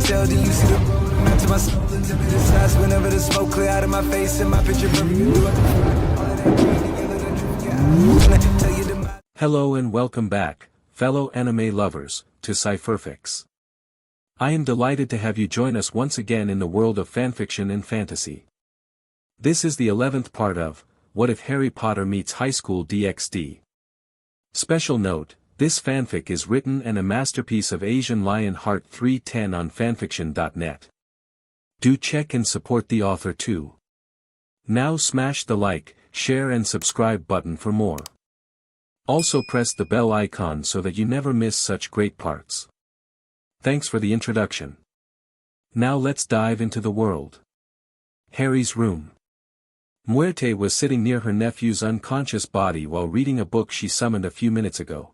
tell, then you see the road. I'm out to my soul into the size whenever the smoke clear out of my face and my picture perfect. Do it. All of that green together, the truth, yeah. Tell you the Hello and welcome back, fellow anime lovers, to Cypherfics. I am delighted to have you join us once again in the world of fanfiction and fantasy. This is the 11th part of What If Harry Potter Meets High School DxD. Special note, this fanfic is written and a masterpiece of Asian Lion Heart 310 on FANFICTIONnet. Do check and support the author too. Now smash the like, share and subscribe button for more. Also press the bell icon so that you never miss such great parts. Thanks for the introduction. Now let's dive into the world. Harry's room. Muerte was sitting near her nephew's unconscious body while reading a book she summoned a few minutes ago.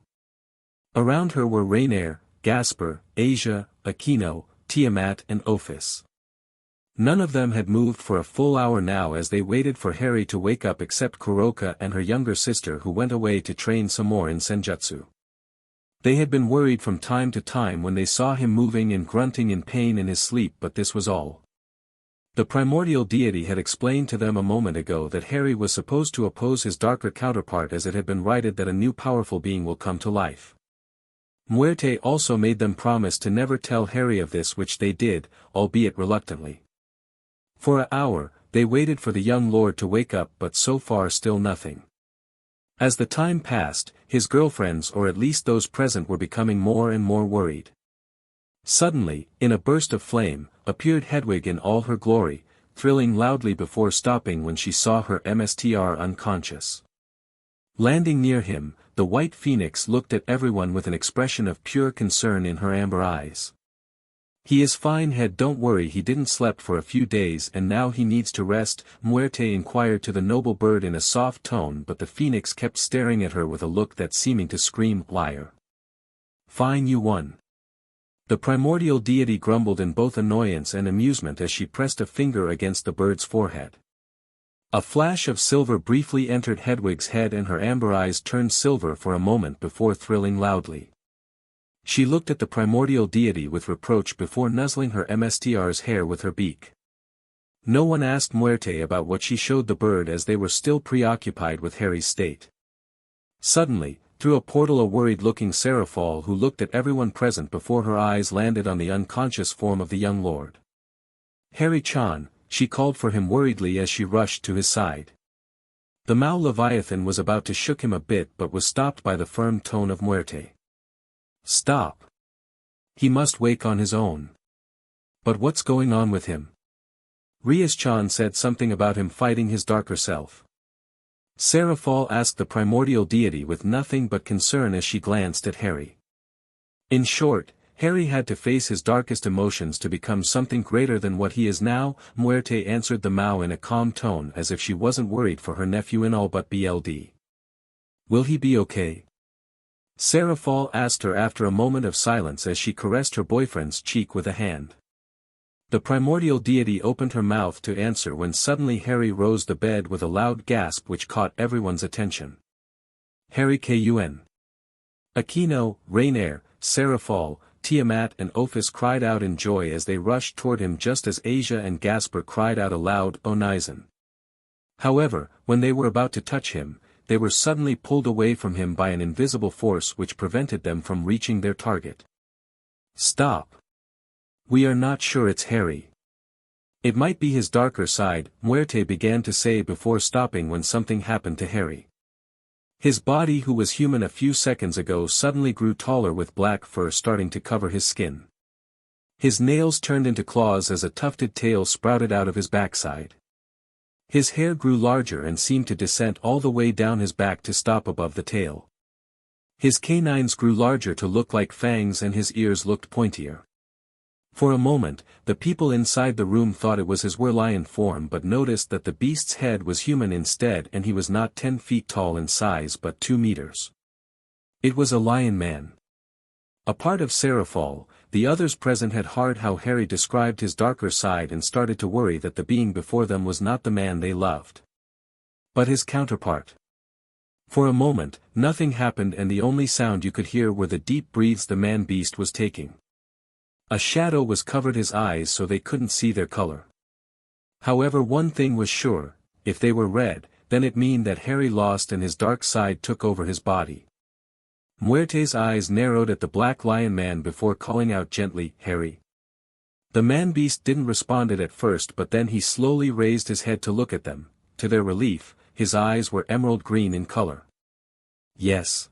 Around her were Rainier, Gasper, Asia, Akeno, Tiamat and Ophis. None of them had moved for a full hour now as they waited for Harry to wake up except Kuroka and her younger sister who went away to train some more in senjutsu. They had been worried from time to time when they saw him moving and grunting in pain in his sleep, but this was all. The primordial deity had explained to them a moment ago that Harry was supposed to oppose his darker counterpart, as it had been righted that a new powerful being will come to life. Muerte also made them promise to never tell Harry of this, which they did, albeit reluctantly. For an hour, they waited for the young lord to wake up, but so far still nothing. As the time passed, his girlfriends, or at least those present, were becoming more and more worried. Suddenly, in a burst of flame, appeared Hedwig in all her glory, thrilling loudly before stopping when she saw her MSTR unconscious. Landing near him, the white phoenix looked at everyone with an expression of pure concern in her amber eyes. "He is fine, Head, don't worry, he didn't slept for a few days and now he needs to rest," Muerte inquired to the noble bird in a soft tone, but the phoenix kept staring at her with a look that seeming to scream, "Liar. Fine, you won." The primordial deity grumbled in both annoyance and amusement as she pressed a finger against the bird's forehead. A flash of silver briefly entered Hedwig's head and her amber eyes turned silver for a moment before thrilling loudly. She looked at the primordial deity with reproach before nuzzling her MSTR's hair with her beak. No one asked Muerte about what she showed the bird, as they were still preoccupied with Harry's state. Suddenly, through a portal, a worried-looking Seraphol who looked at everyone present before her eyes landed on the unconscious form of the young lord. "Harry-chan," she called for him worriedly as she rushed to his side. The Mao Leviathan was about to shook him a bit but was stopped by the firm tone of Muerte. "Stop. He must wake on his own." "But what's going on with him?" Rias-chan said something about him fighting his darker self. Seraphol asked the primordial deity with nothing but concern as she glanced at Harry. In short, Harry had to face his darkest emotions to become something greater than what he is now. Muerte answered the Mao in a calm tone, as if she wasn't worried for her nephew in all but BLD. "Will he be okay?" Seraphol asked her after a moment of silence as she caressed her boyfriend's cheek with a hand. The primordial deity opened her mouth to answer when suddenly Harry rose the bed with a loud gasp which caught everyone's attention. "Harry Kun." Akeno, Rainier, Seraphol, Tiamat and Ophis cried out in joy as they rushed toward him, just as Asia and Gasper cried out aloud, "Onizen." However, when they were about to touch him, they were suddenly pulled away from him by an invisible force which prevented them from reaching their target. "Stop. We are not sure it's Harry. It might be his darker side," Muerte began to say before stopping when something happened to Harry. His body, who was human a few seconds ago, suddenly grew taller with black fur starting to cover his skin. His nails turned into claws as a tufted tail sprouted out of his backside. His hair grew larger and seemed to descend all the way down his back to stop above the tail. His canines grew larger to look like fangs and his ears looked pointier. For a moment, the people inside the room thought it was his lion form, but noticed that the beast's head was human instead, and he was not 10 feet tall in size but 2 meters. It was a lion man. A part of Seraphol, the others present had heard how Harry described his darker side and started to worry that the being before them was not the man they loved, but his counterpart. For a moment, nothing happened and the only sound you could hear were the deep breaths the man-beast was taking. A shadow was covered his eyes so they couldn't see their color. However, one thing was sure, if they were red, then it meant that Harry lost and his dark side took over his body. Muerte's eyes narrowed at the Black Lion Man before calling out gently, "Harry." The man-beast didn't respond at first, but then he slowly raised his head to look at them. To their relief, his eyes were emerald green in color. "Yes."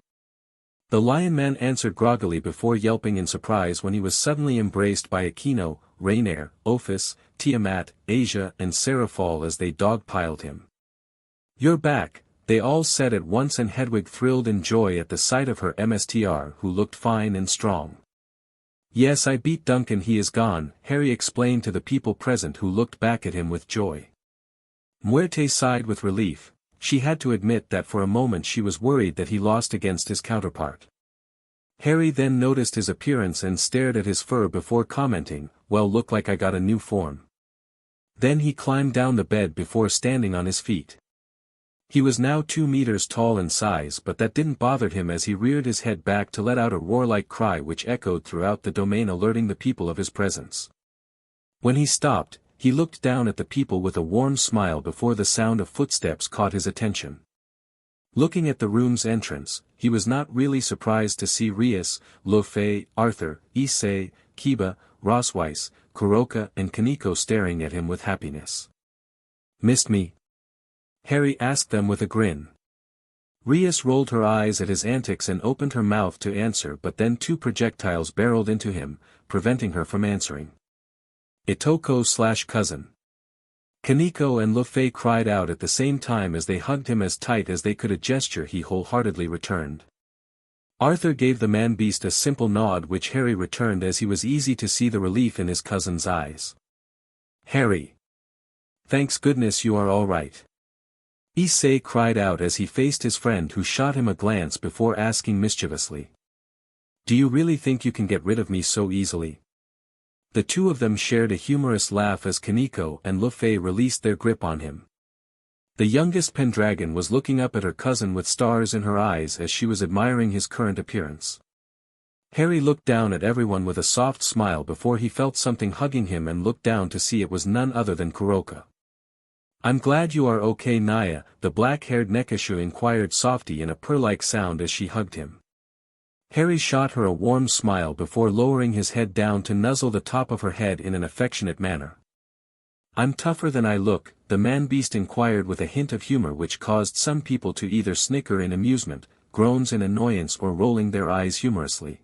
The Lion Man answered groggily before yelping in surprise when he was suddenly embraced by Akeno, Rainier, Ophis, Tiamat, Asia and Seraphol as they dogpiled him. "You're back," they all said at once, and Hedwig thrilled in joy at the sight of her MSTR, who looked fine and strong. "Yes, I beat Duncan, he is gone," Harry explained to the people present, who looked back at him with joy. Muerte sighed with relief. She had to admit that for a moment she was worried that he lost against his counterpart. Harry then noticed his appearance and stared at his fur before commenting, "Well, look like I got a new form." Then he climbed down the bed before standing on his feet. He was now 2 meters tall in size, but that didn't bother him as he reared his head back to let out a roar-like cry which echoed throughout the domain, alerting the people of his presence. When he stopped, he looked down at the people with a warm smile before the sound of footsteps caught his attention. Looking at the room's entrance, he was not really surprised to see Rias, Lofay, Arthur, Issei, Kiba, Rosweiss, Kuroka and Kaneko staring at him with happiness. "Missed me?" Harry asked them with a grin. Rias rolled her eyes at his antics and opened her mouth to answer, but then 2 projectiles barreled into him, preventing her from answering. "Itoko/cousin." Kaneko and Lofay cried out at the same time as they hugged him as tight as they could, a gesture he wholeheartedly returned. Arthur gave the man-beast a simple nod which Harry returned as he was easy to see the relief in his cousin's eyes. "Harry. Thanks goodness you are all right." Issei cried out as he faced his friend, who shot him a glance before asking mischievously, "Do you really think you can get rid of me so easily?" The 2 of them shared a humorous laugh as Kaneko and Lofay released their grip on him. The youngest Pendragon was looking up at her cousin with stars in her eyes as she was admiring his current appearance. Harry looked down at everyone with a soft smile before he felt something hugging him and looked down to see it was none other than Kuroka. "I'm glad you are okay, Naya," the black-haired Nekashu inquired softly in a purr-like sound as she hugged him. Harry shot her a warm smile before lowering his head down to nuzzle the top of her head in an affectionate manner. "I'm tougher than I look," the man-beast inquired with a hint of humor which caused some people to either snicker in amusement, groans in annoyance or rolling their eyes humorously.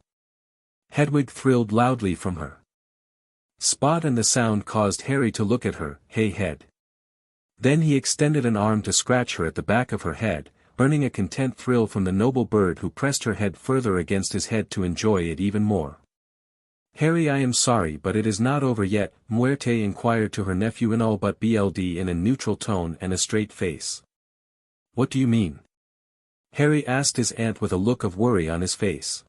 Hedwig thrilled loudly from her spot, and the sound caused Harry to look at her. "Hey, Head." Then he extended an arm to scratch her at the back of her head, earning a content thrill from the noble bird, who pressed her head further against his head to enjoy it even more. "Harry, I am sorry, but it is not over yet," Muerte inquired to her nephew in all but BLD in a neutral tone and a straight face. "What do you mean?" Harry asked his aunt with a look of worry on his face.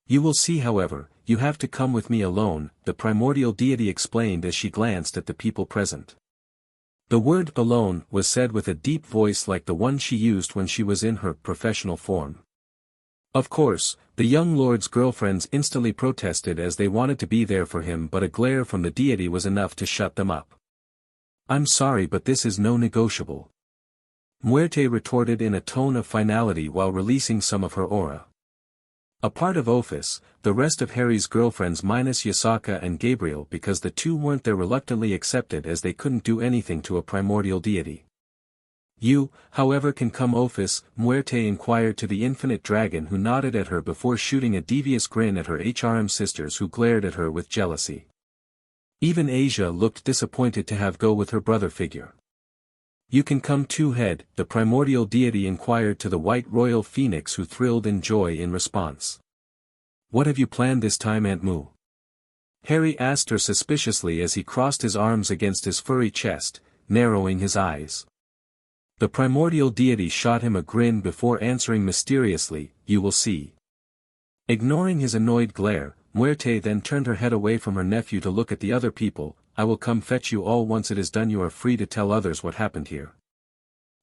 "You will see, however, you have to come with me alone," the primordial deity explained as she glanced at the people present. The word "alone" was said with a deep voice like the one she used when she was in her professional form. Of course, the young lord's girlfriends instantly protested as they wanted to be there for him, but a glare from the deity was enough to shut them up. "I'm sorry, but this is no negotiable," Muerte retorted in a tone of finality while releasing some of her aura. A part of Ophis, the rest of Harry's girlfriends minus Yasaka and Gabriel, because the 2 weren't there, reluctantly accepted as they couldn't do anything to a primordial deity. "You, however, can come, Ophis," Muerte inquired to the infinite dragon, who nodded at her before shooting a devious grin at her HRM sisters, who glared at her with jealousy. Even Asia looked disappointed to have go with her brother figure. "You can come too, Head," the primordial deity inquired to the white royal phoenix, who thrilled in joy in response. "What have you planned this time, Aunt Moo?" Harry asked her suspiciously as he crossed his arms against his furry chest, narrowing his eyes. The primordial deity shot him a grin before answering mysteriously, "You will see." Ignoring his annoyed glare, Muerte then turned her head away from her nephew to look at the other people. "I will come fetch you all. Once it is done, you are free to tell others what happened here."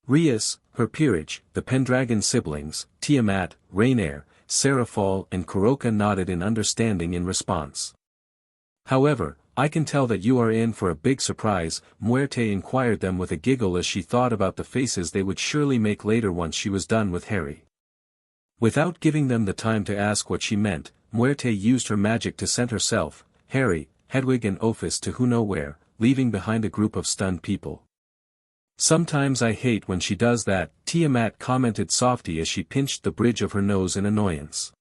Rias, her peerage, the Pendragon siblings, Tiamat, Rainier, Seraphol and Kuroka nodded in understanding in response. However, I can tell that you are in for a big surprise, Muerte inquired them with a giggle as she thought about the faces they would surely make later once she was done with Harry. Without giving them the time to ask what she meant, Muerte used her magic to send herself, Harry, Hedwig and Ophis to who know where, leaving behind a group of stunned people. Sometimes I hate when she does that, Tiamat commented softly as she pinched the bridge of her nose in annoyance.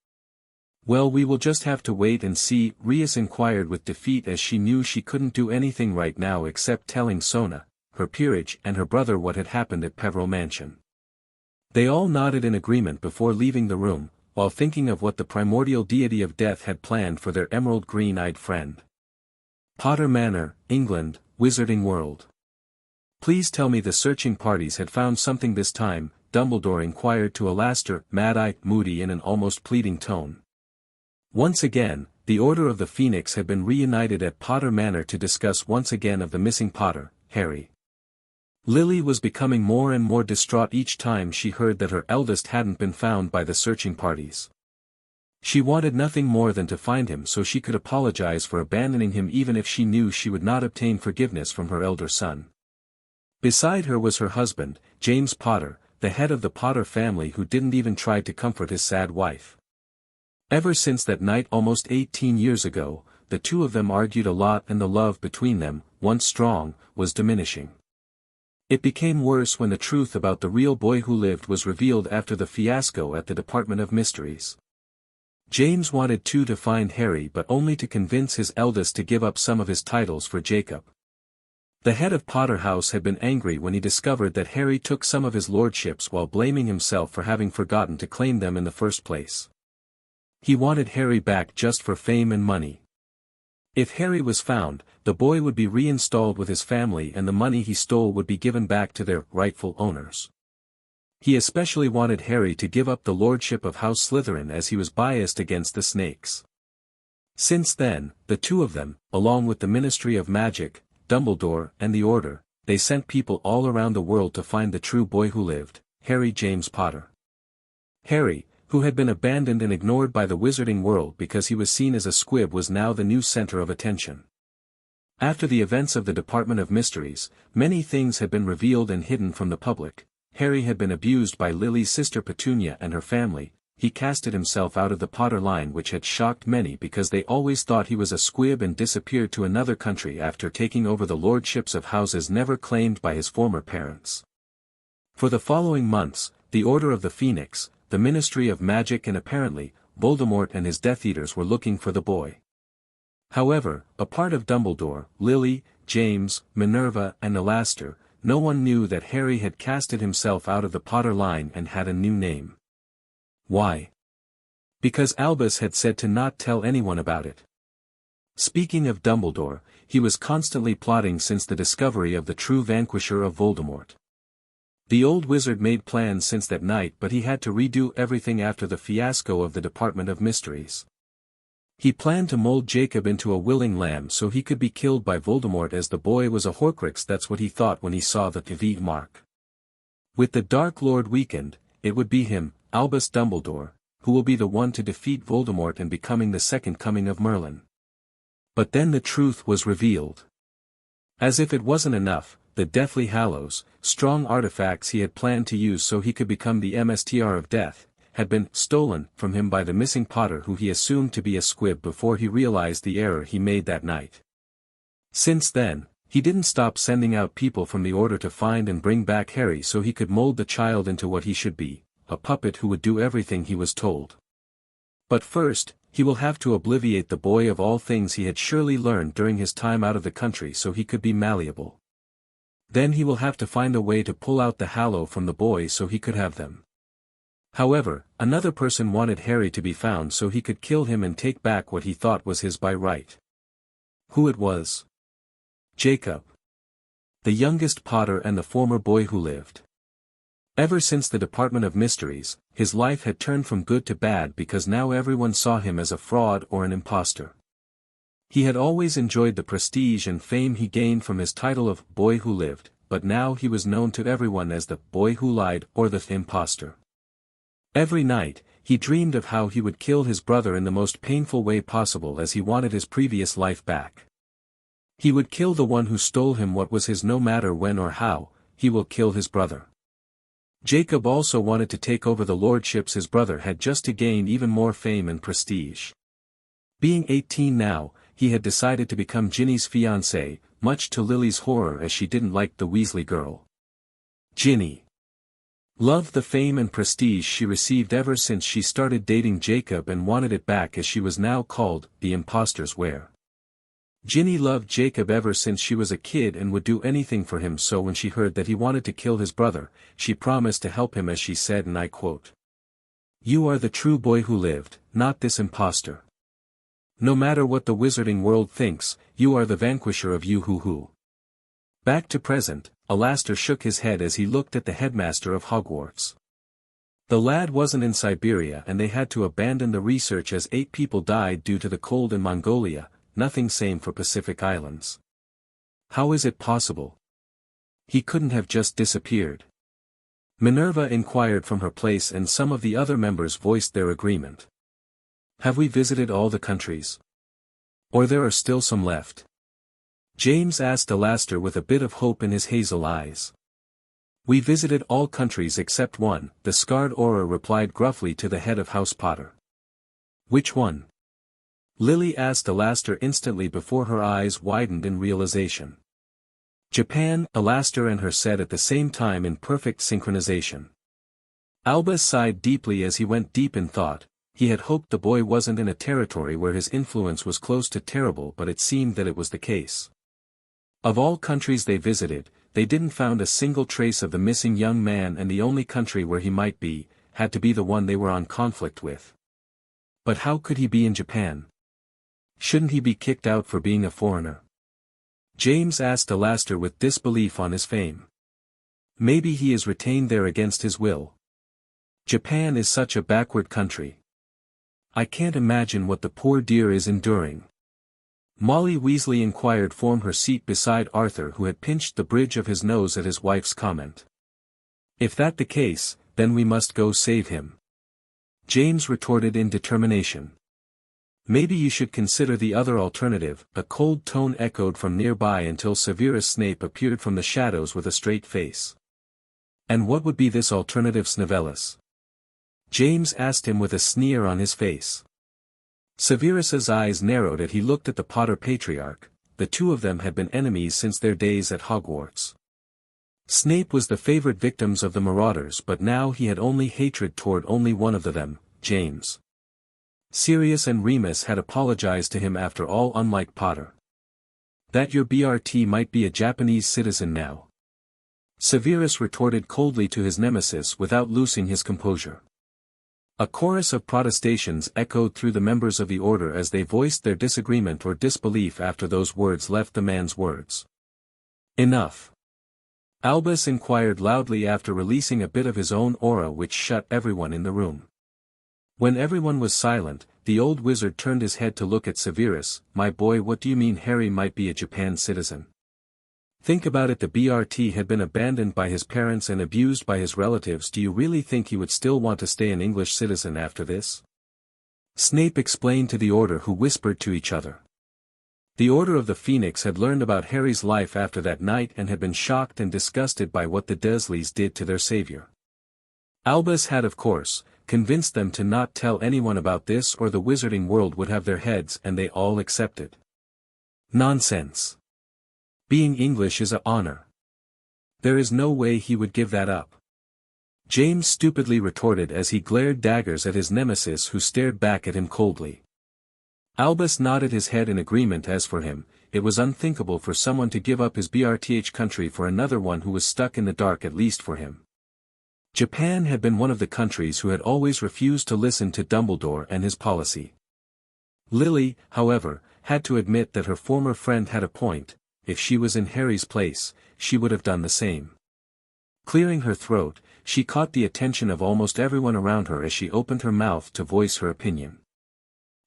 Well, we will just have to wait and see, Rias inquired with defeat as she knew she couldn't do anything right now except telling Sona, her peerage and her brother what had happened at Peveril Mansion. They all nodded in agreement before leaving the room, while thinking of what the primordial deity of death had planned for their emerald green-eyed friend. Potter Manor, England, Wizarding World. Please tell me the searching parties had found something this time, Dumbledore inquired to Alastor, Mad-Eye, Moody in an almost pleading tone. Once again, the Order of the Phoenix had been reunited at Potter Manor to discuss once again of the missing Potter, Harry. Lily was becoming more and more distraught each time she heard that her eldest hadn't been found by the searching parties. She wanted nothing more than to find him so she could apologize for abandoning him even if she knew she would not obtain forgiveness from her elder son. Beside her was her husband, James Potter, the head of the Potter family who didn't even try to comfort his sad wife. Ever since that night almost 18 years ago, the two of them argued a lot and the love between them, once strong, was diminishing. It became worse when the truth about the real boy who lived was revealed after the fiasco at the Department of Mysteries. James wanted to find Harry but only to convince his eldest to give up some of his titles for Jacob. The head of Potter House had been angry when he discovered that Harry took some of his lordships while blaming himself for having forgotten to claim them in the first place. He wanted Harry back just for fame and money. If Harry was found, the boy would be reinstalled with his family and the money he stole would be given back to their rightful owners. He especially wanted Harry to give up the lordship of House Slytherin as he was biased against the Snakes. Since then, the two of them, along with the Ministry of Magic, Dumbledore and the Order, they sent people all around the world to find the true boy who lived, Harry James Potter. Harry, who had been abandoned and ignored by the wizarding world because he was seen as a squib, was now the new center of attention. After the events of the Department of Mysteries, many things had been revealed and hidden from the public. Harry had been abused by Lily's sister Petunia and her family. He casted himself out of the Potter line, which had shocked many because they always thought he was a squib, and disappeared to another country after taking over the lordships of houses never claimed by his former parents. For the following months, the Order of the Phoenix, the Ministry of Magic and apparently, Voldemort and his Death Eaters were looking for the boy. However, a part of Dumbledore, Lily, James, Minerva and Alastor, no one knew that Harry had casted himself out of the Potter line and had a new name. Why? Because Albus had said to not tell anyone about it. Speaking of Dumbledore, he was constantly plotting since the discovery of the true vanquisher of Voldemort. The old wizard made plans since that night, but he had to redo everything after the fiasco of the Department of Mysteries. He planned to mold Jacob into a willing lamb so he could be killed by Voldemort, as the boy was a Horcrux. That's what he thought when he saw the TV mark. With the Dark Lord weakened, it would be him, Albus Dumbledore, who will be the one to defeat Voldemort and becoming the second coming of Merlin. But then the truth was revealed. As if it wasn't enough, the Deathly Hallows, strong artifacts he had planned to use so he could become the MSTR of Death, had been stolen from him by the missing Potter, who he assumed to be a squib before he realized the error he made that night. Since then, he didn't stop sending out people from the Order to find and bring back Harry so he could mold the child into what he should be, a puppet who would do everything he was told. But first, he will have to obliviate the boy of all things he had surely learned during his time out of the country so he could be malleable. Then he will have to find a way to pull out the Hallow from the boy so he could have them. However, another person wanted Harry to be found so he could kill him and take back what he thought was his by right. Who it was? Jacob. The youngest Potter and the former boy who lived. Ever since the Department of Mysteries, his life had turned from good to bad because now everyone saw him as a fraud or an imposter. He had always enjoyed the prestige and fame he gained from his title of Boy Who Lived, but now he was known to everyone as the Boy Who Lied or the Imposter. Every night, he dreamed of how he would kill his brother in the most painful way possible as he wanted his previous life back. He would kill the one who stole him what was his no matter when or how, he will kill his brother. Jacob also wanted to take over the lordships his brother had just to gain even more fame and prestige. Being 18 now, he had decided to become Ginny's fiancé, much to Lily's horror as she didn't like the Weasley girl. Ginny loved the fame and prestige she received ever since she started dating Jacob and wanted it back as she was now called, the imposter's wear. Ginny loved Jacob ever since she was a kid and would do anything for him, so when she heard that he wanted to kill his brother, she promised to help him as she said, and I quote, "You are the true boy who lived, not this imposter. No matter what the wizarding world thinks, you are the vanquisher of you. Back to present, Alastor shook his head as he looked at the headmaster of Hogwarts. The lad wasn't in Siberia and they had to abandon the research as 8 people died due to the cold in Mongolia, nothing same for Pacific Islands. How is it possible? He couldn't have just disappeared. Minerva inquired from her place and some of the other members voiced their agreement. Have we visited all the countries? Or there are still some left? James asked Alastor with a bit of hope in his hazel eyes. We visited all countries except one, the scarred Auror replied gruffly to the head of House Potter. Which one? Lily asked Alastor instantly before her eyes widened in realization. Japan, Alastor and her said at the same time in perfect synchronization. Albus sighed deeply as he went deep in thought. He had hoped the boy wasn't in a territory where his influence was close to terrible, but it seemed that it was the case. Of all countries they visited, they didn't find a single trace of the missing young man, and the only country where he might be, had to be the one they were on conflict with. But how could he be in Japan? Shouldn't he be kicked out for being a foreigner? James asked Alastor with disbelief on his fame. Maybe he is retained there against his will. Japan is such a backward country. I can't imagine what the poor dear is enduring. Molly Weasley inquired from her seat beside Arthur, who had pinched the bridge of his nose at his wife's comment. If that the case, then we must go save him. James retorted in determination. Maybe you should consider the other alternative, a cold tone echoed from nearby until Severus Snape appeared from the shadows with a straight face. And what would be this alternative, Snivellus? James asked him with a sneer on his face. Severus's eyes narrowed as he looked at the Potter Patriarch. The two of them had been enemies since their days at Hogwarts. Snape was the favorite victims of the Marauders, but now he had only hatred toward only one of them, James. Sirius and Remus had apologized to him after all, unlike Potter. That your BRT might be a Japanese citizen now. Severus retorted coldly to his nemesis without losing his composure. A chorus of protestations echoed through the members of the order as they voiced their disagreement or disbelief after those words left the man's words. Enough. Albus inquired loudly after releasing a bit of his own aura which shut everyone in the room. When everyone was silent, the old wizard turned his head to look at Severus. My boy, what do you mean Harry might be a Japan citizen? Think about it, the BRT had been abandoned by his parents and abused by his relatives. Do you really think he would still want to stay an English citizen after this? Snape explained to the order, who whispered to each other. The Order of the Phoenix had learned about Harry's life after that night and had been shocked and disgusted by what the Dursleys did to their savior. Albus had, of course, convinced them to not tell anyone about this or the wizarding world would have their heads, and they all accepted. Nonsense. Being English is an honor. There is no way he would give that up. James stupidly retorted as he glared daggers at his nemesis, who stared back at him coldly. Albus nodded his head in agreement. As for him, it was unthinkable for someone to give up his BRTH country for another one who was stuck in the dark, at least for him. Japan had been one of the countries who had always refused to listen to Dumbledore and his policy. Lily, however, had to admit that her former friend had a point. If she was in Harry's place, she would have done the same. Clearing her throat, she caught the attention of almost everyone around her as she opened her mouth to voice her opinion.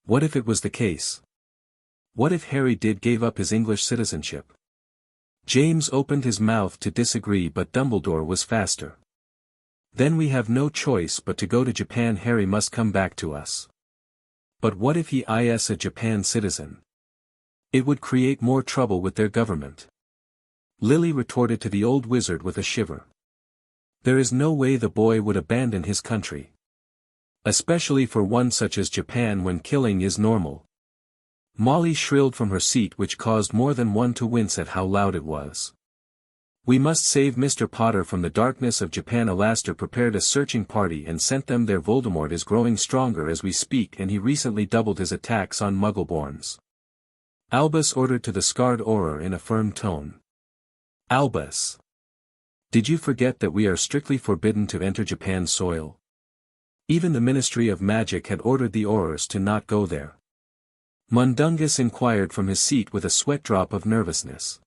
What if it was the case? What if Harry did give up his English citizenship? James opened his mouth to disagree, but Dumbledore was faster. Then we have no choice but to go to Japan. Harry must come back to us. But what if he is a Japan citizen? It would create more trouble with their government. Lily retorted to the old wizard with a shiver. There is no way the boy would abandon his country. Especially for one such as Japan when killing is normal. Molly shrilled from her seat, which caused more than one to wince at how loud it was. We must save Mr. Potter from the darkness of Japan. Alastair prepared a searching party and sent them there. Voldemort is growing stronger as we speak, and he recently doubled his attacks on Muggleborns. Albus ordered to the scarred Auror in a firm tone. Albus! Did you forget that we are strictly forbidden to enter Japan's soil? Even the Ministry of Magic had ordered the Aurors to not go there. Mundungus inquired from his seat with a sweat drop of nervousness.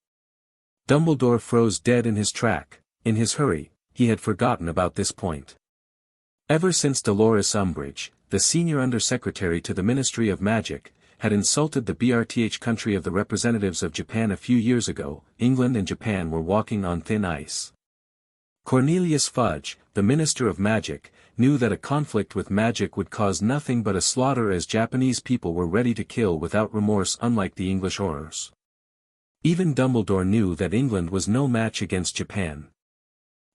Dumbledore froze dead in his track. In his hurry, he had forgotten about this point. Ever since Dolores Umbridge, the senior undersecretary to the Ministry of Magic, had insulted the BRTH country of the representatives of Japan a few years ago, England and Japan were walking on thin ice. Cornelius Fudge, the Minister of Magic, knew that a conflict with magic would cause nothing but a slaughter, as Japanese people were ready to kill without remorse, unlike the English Aurors. Even Dumbledore knew that England was no match against Japan.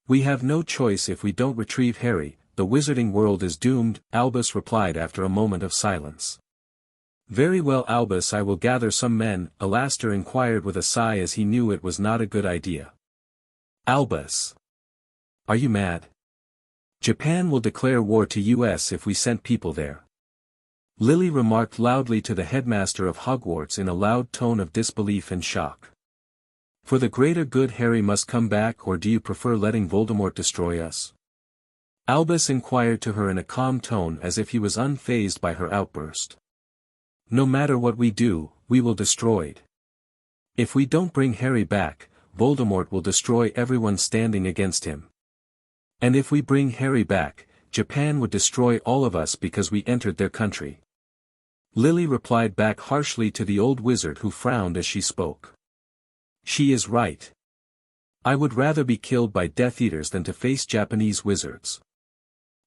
We have no choice if we don't retrieve Harry. The wizarding world is doomed, Albus replied after a moment of silence. Very well, Albus, I will gather some men, Alastair inquired with a sigh as he knew it was not a good idea. Albus! Are you mad? Japan will declare war to US if we sent people there. Lily remarked loudly to the headmaster of Hogwarts in a loud tone of disbelief and shock. For the greater good, Harry must come back, or do you prefer letting Voldemort destroy us? Albus inquired to her in a calm tone, as if he was unfazed by her outburst. No matter what we do, we will destroy it. If we don't bring Harry back, Voldemort will destroy everyone standing against him. And if we bring Harry back, Japan would destroy all of us because we entered their country. Lily replied back harshly to the old wizard, who frowned as she spoke. She is right. I would rather be killed by Death Eaters than to face Japanese wizards.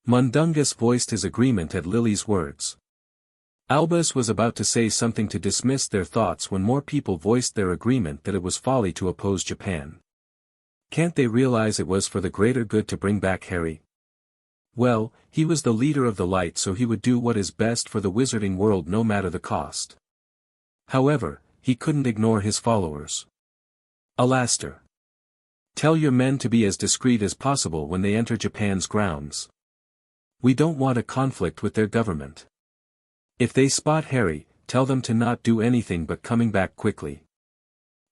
Mundungus voiced his agreement at Lily's words. Albus was about to say something to dismiss their thoughts when more people voiced their agreement that it was folly to oppose Japan. Can't they realize it was for the greater good to bring back Harry? Well, he was the leader of the light, so he would do what is best for the wizarding world no matter the cost. However, he couldn't ignore his followers. Alastair, tell your men to be as discreet as possible when they enter Japan's grounds. We don't want a conflict with their government. If they spot Harry, tell them to not do anything but coming back quickly.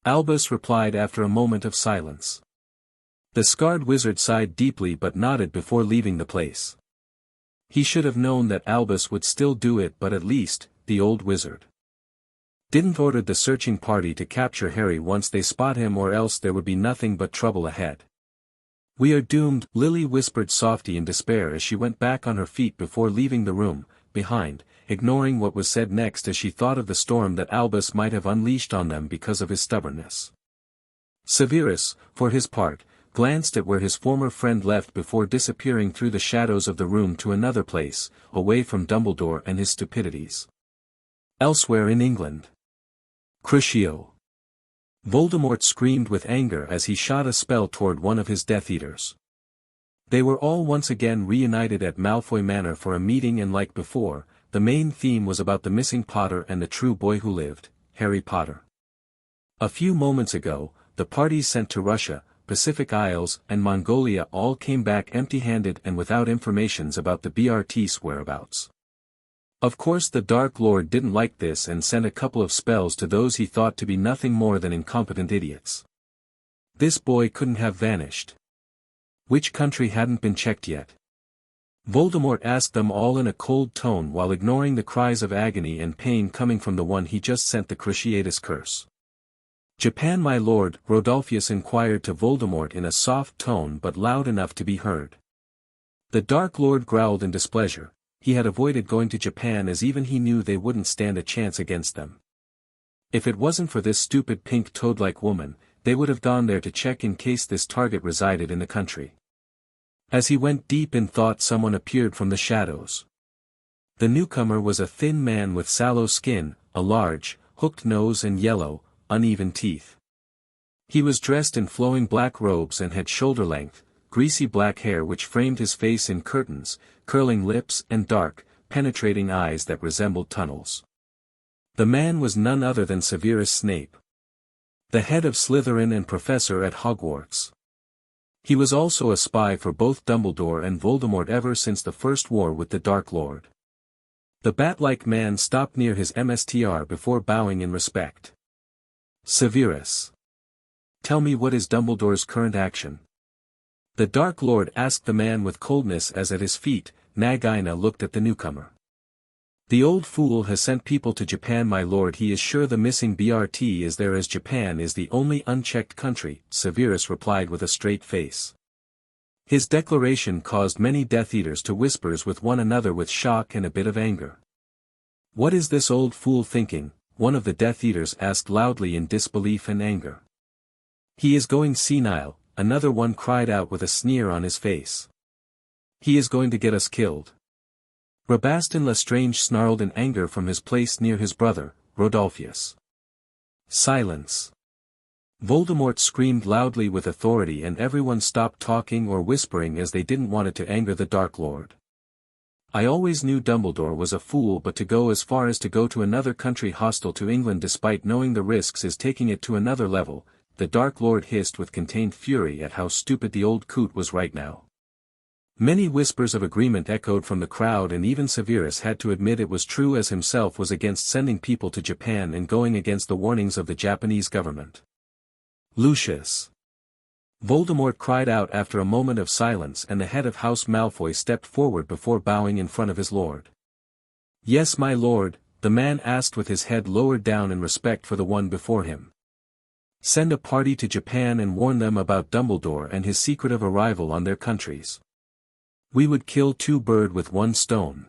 Albus replied after a moment of silence. The scarred wizard sighed deeply but nodded before leaving the place. He should have known that Albus would still do it, but at least, the old wizard didn't order the searching party to capture Harry once they spot him, or else there would be nothing but trouble ahead. We are doomed, Lily whispered softly in despair as she went back on her feet before leaving the room, behind, ignoring what was said next as she thought of the storm that Albus might have unleashed on them because of his stubbornness. Severus, for his part, glanced at where his former friend left before disappearing through the shadows of the room to another place, away from Dumbledore and his stupidities. Elsewhere in England. Crucio. Voldemort screamed with anger as he shot a spell toward one of his Death Eaters. They were all once again reunited at Malfoy Manor for a meeting, and like before, the main theme was about the missing Potter and the true boy who lived, Harry Potter. A few moments ago, the parties sent to Russia, Pacific Isles, and Mongolia all came back empty-handed and without informations about the BRT's whereabouts. Of course the Dark Lord didn't like this and sent a couple of spells to those he thought to be nothing more than incompetent idiots. This boy couldn't have vanished. Which country hadn't been checked yet? Voldemort asked them all in a cold tone while ignoring the cries of agony and pain coming from the one he just sent the Cruciatus curse. Japan, my lord, Rodolphus inquired to Voldemort in a soft tone but loud enough to be heard. The Dark Lord growled in displeasure. He had avoided going to Japan as even he knew they wouldn't stand a chance against them. If it wasn't for this stupid pink toad-like woman, they would have gone there to check in case this target resided in the country. As he went deep in thought, someone appeared from the shadows. The newcomer was a thin man with sallow skin, a large, hooked nose and yellow, uneven teeth. He was dressed in flowing black robes and had shoulder-length, greasy black hair which framed his face in curtains, curling lips and dark, penetrating eyes that resembled tunnels. The man was none other than Severus Snape, the head of Slytherin and professor at Hogwarts. He was also a spy for both Dumbledore and Voldemort ever since the First War with the Dark Lord. The bat-like man stopped near his MSTR before bowing in respect. Severus. Tell me, what is Dumbledore's current action? The Dark Lord asked the man with coldness as at his feet, Nagina looked at the newcomer. The old fool has sent people to Japan, my lord. He is sure the missing BRT is there, as Japan is the only unchecked country, Severus replied with a straight face. His declaration caused many Death Eaters to whisper with one another with shock and a bit of anger. What is this old fool thinking? One of the Death Eaters asked loudly in disbelief and anger. He is going senile, another one cried out with a sneer on his face. He is going to get us killed. Rabastin Lestrange snarled in anger from his place near his brother, Rodolphus. Silence. Voldemort screamed loudly with authority, and everyone stopped talking or whispering as they didn't want it to anger the Dark Lord. I always knew Dumbledore was a fool, but to go as far as to go to another country hostile to England despite knowing the risks is taking it to another level, the Dark Lord hissed with contained fury at how stupid the old coot was right now. Many whispers of agreement echoed from the crowd, and even Severus had to admit it was true, as himself was against sending people to Japan and going against the warnings of the Japanese government. Lucius. Voldemort cried out after a moment of silence, and the head of House Malfoy stepped forward before bowing in front of his lord. Yes, my lord, the man asked with his head lowered down in respect for the one before him. Send a party to Japan and warn them about Dumbledore and his secretive arrival on their countries. We would kill two birds with one stone.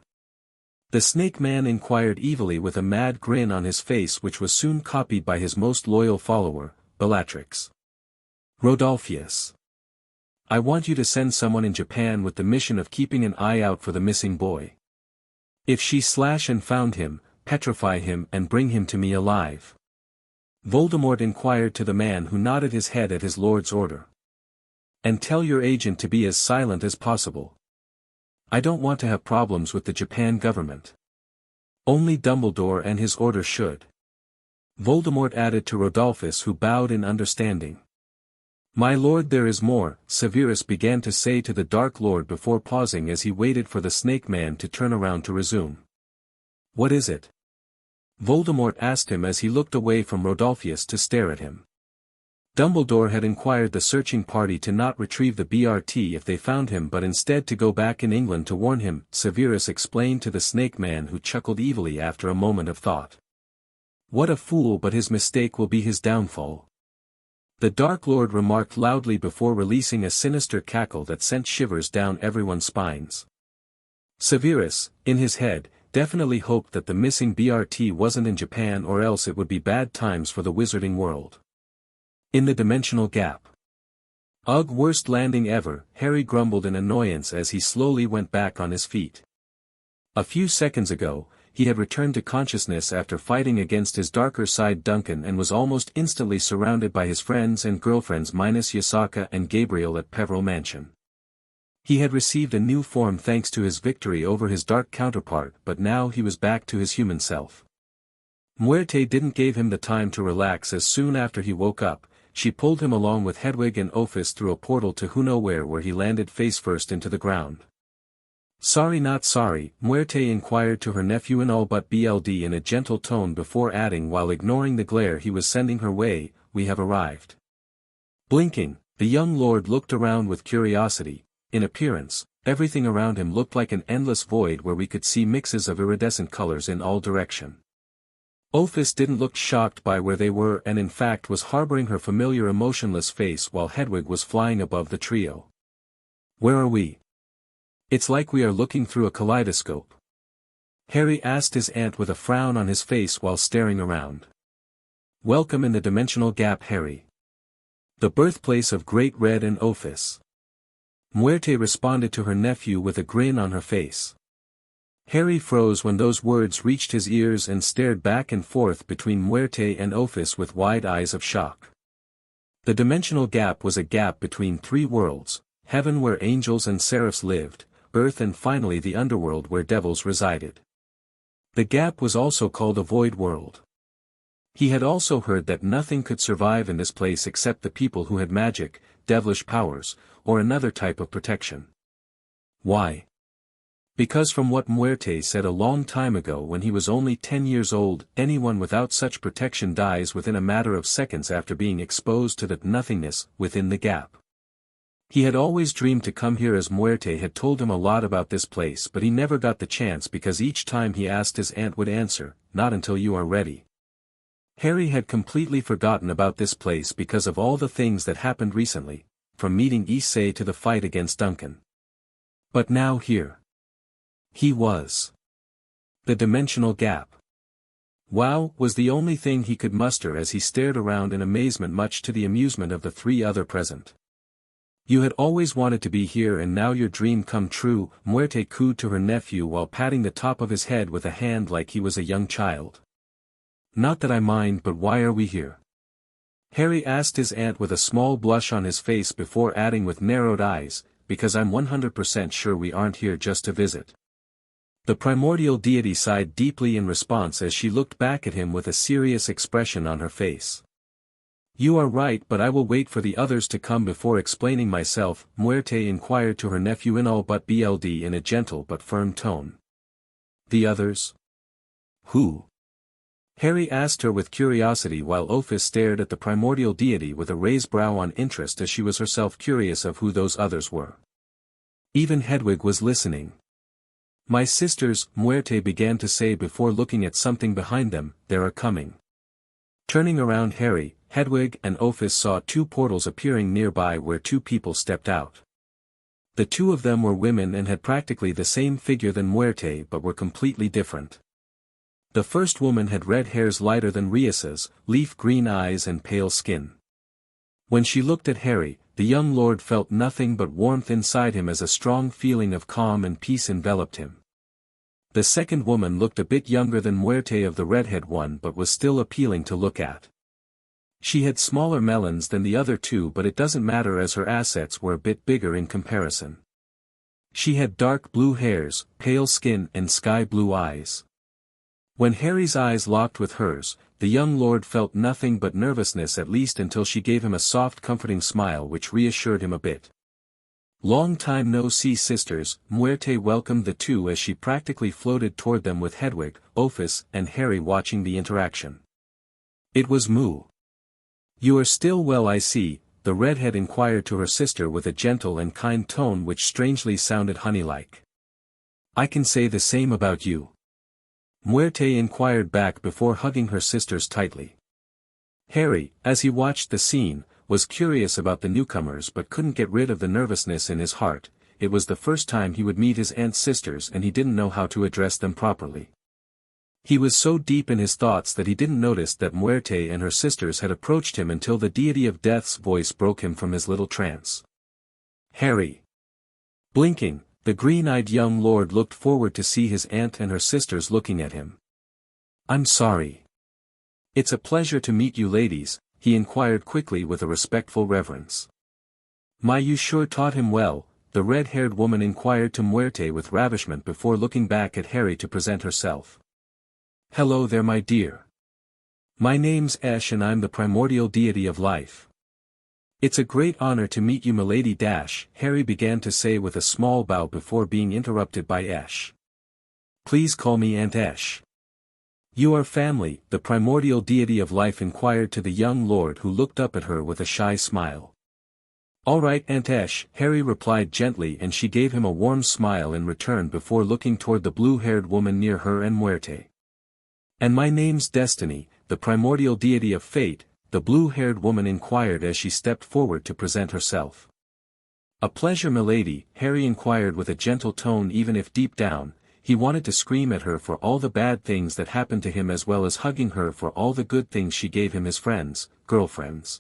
The Snake Man inquired evilly with a mad grin on his face, which was soon copied by his most loyal follower, Bellatrix. Rodolphus. I want you to send someone in Japan with the mission of keeping an eye out for the missing boy. If she slash and found him, petrify him and bring him to me alive. Voldemort inquired to the man, who nodded his head at his lord's order. And tell your agent to be as silent as possible. I don't want to have problems with the Japan government. Only Dumbledore and his order should. Voldemort added to Rodolphus, who bowed in understanding. My lord, there is more, Severus began to say to the Dark Lord before pausing as he waited for the Snake Man to turn around to resume. What is it? Voldemort asked him as he looked away from Rodolphus to stare at him. Dumbledore had inquired the searching party to not retrieve the BRT if they found him, but instead to go back in England to warn him, Severus explained to the Snake Man, who chuckled evilly after a moment of thought. What a fool, but his mistake will be his downfall. The Dark Lord remarked loudly before releasing a sinister cackle that sent shivers down everyone's spines. Severus, in his head, definitely hoped that the missing BRT wasn't in Japan, or else it would be bad times for the wizarding world. In the dimensional gap. Ugh, worst landing ever, Harry grumbled in annoyance as he slowly went back on his feet. A few seconds ago, he had returned to consciousness after fighting against his darker side Duncan, and was almost instantly surrounded by his friends and girlfriends minus Yasaka and Gabriel at Peveril Mansion. He had received a new form thanks to his victory over his dark counterpart, but now he was back to his human self. Muerte didn't give him the time to relax. As soon after he woke up, she pulled him along with Hedwig and Ophis through a portal to who knows where he landed face first into the ground. Sorry, not sorry, Muerte inquired to her nephew in all but BLD in a gentle tone before adding, while ignoring the glare he was sending her way, we have arrived. Blinking, the young lord looked around with curiosity. In appearance, everything around him looked like an endless void where we could see mixes of iridescent colors in all direction. Ophis didn't look shocked by where they were, and in fact was harboring her familiar emotionless face, while Hedwig was flying above the trio. Where are we? It's like we are looking through a kaleidoscope. Harry asked his aunt with a frown on his face while staring around. Welcome in the dimensional gap, Harry. The birthplace of Great Red and Ophis. Muerte responded to her nephew with a grin on her face. Harry froze when those words reached his ears and stared back and forth between Muerte and Ophis with wide eyes of shock. The dimensional gap was a gap between three worlds, heaven where angels and seraphs lived, earth and finally the underworld where devils resided. The gap was also called a void world. He had also heard that nothing could survive in this place except the people who had magic, devilish powers, or another type of protection. Why? Because from what Muerte said a long time ago when he was only 10 years old, anyone without such protection dies within a matter of seconds after being exposed to the nothingness within the gap. He had always dreamed to come here as Muerte had told him a lot about this place, but he never got the chance because each time he asked his aunt would answer, "Not until you are ready." Harry had completely forgotten about this place because of all the things that happened recently, from meeting Issei to the fight against Duncan. But now here he was. The dimensional gap. Wow was the only thing he could muster as he stared around in amazement, much to the amusement of the three other present. "You had always wanted to be here and now your dream come true," Muerte cooed to her nephew while patting the top of his head with a hand like he was a young child. "Not that I mind, but why are we here?" Harry asked his aunt with a small blush on his face before adding with narrowed eyes, "Because I'm 100% sure we aren't here just to visit." The primordial deity sighed deeply in response as she looked back at him with a serious expression on her face. "You are right, but I will wait for the others to come before explaining myself," Muerte inquired to her nephew in all but BLD in a gentle but firm tone. "The others? Who?" Harry asked her with curiosity while Ophis stared at the primordial deity with a raised brow on interest as she was herself curious of who those others were. Even Hedwig was listening. "My sisters," Muerte began to say before looking at something behind them, "they are coming." Turning around, Harry, Hedwig and Ophis saw two portals appearing nearby where two people stepped out. The two of them were women and had practically the same figure than Muerte but were completely different. The first woman had red hairs lighter than Rias's, leaf green eyes and pale skin. When she looked at Harry, the young lord felt nothing but warmth inside him as a strong feeling of calm and peace enveloped him. The second woman looked a bit younger than Muerte of the redhead one but was still appealing to look at. She had smaller melons than the other two, but it doesn't matter as her assets were a bit bigger in comparison. She had dark blue hairs, pale skin and sky blue eyes. When Harry's eyes locked with hers, the young lord felt nothing but nervousness, at least until she gave him a soft comforting smile which reassured him a bit. "Long time no see, sisters," Muerte welcomed the two as she practically floated toward them with Hedwig, Ophis and Harry watching the interaction. It was Moo. "You are still well, I see," the redhead inquired to her sister with a gentle and kind tone which strangely sounded honey-like. "I can say the same about you," Muerte inquired back before hugging her sisters tightly. Harry, as he watched the scene, was curious about the newcomers but couldn't get rid of the nervousness in his heart. It was the first time he would meet his aunt's sisters and he didn't know how to address them properly. He was so deep in his thoughts that he didn't notice that Muerte and her sisters had approached him until the deity of death's voice broke him from his little trance. "Harry." Blinking, the green-eyed young lord looked forward to see his aunt and her sisters looking at him. "I'm sorry." "It's a pleasure to meet you ladies," he inquired quickly with a respectful reverence. "My, you sure taught him well," the red-haired woman inquired to Muerte with ravishment before looking back at Harry to present herself. "Hello there, my dear. My name's Esh and I'm the primordial deity of life." "It's a great honor to meet you, milady dash," Harry began to say with a small bow before being interrupted by Esh. "Please call me Aunt Esh." "You are family," the primordial deity of life inquired to the young lord who looked up at her with a shy smile. "All right, Aunt Esh," Harry replied gently and she gave him a warm smile in return before looking toward the blue-haired woman near her and Muerte. "And my name's Destiny, the primordial deity of fate," the blue-haired woman inquired as she stepped forward to present herself. "A pleasure, milady," Harry inquired with a gentle tone, even if deep down, he wanted to scream at her for all the bad things that happened to him as well as hugging her for all the good things she gave him, his friends, girlfriends.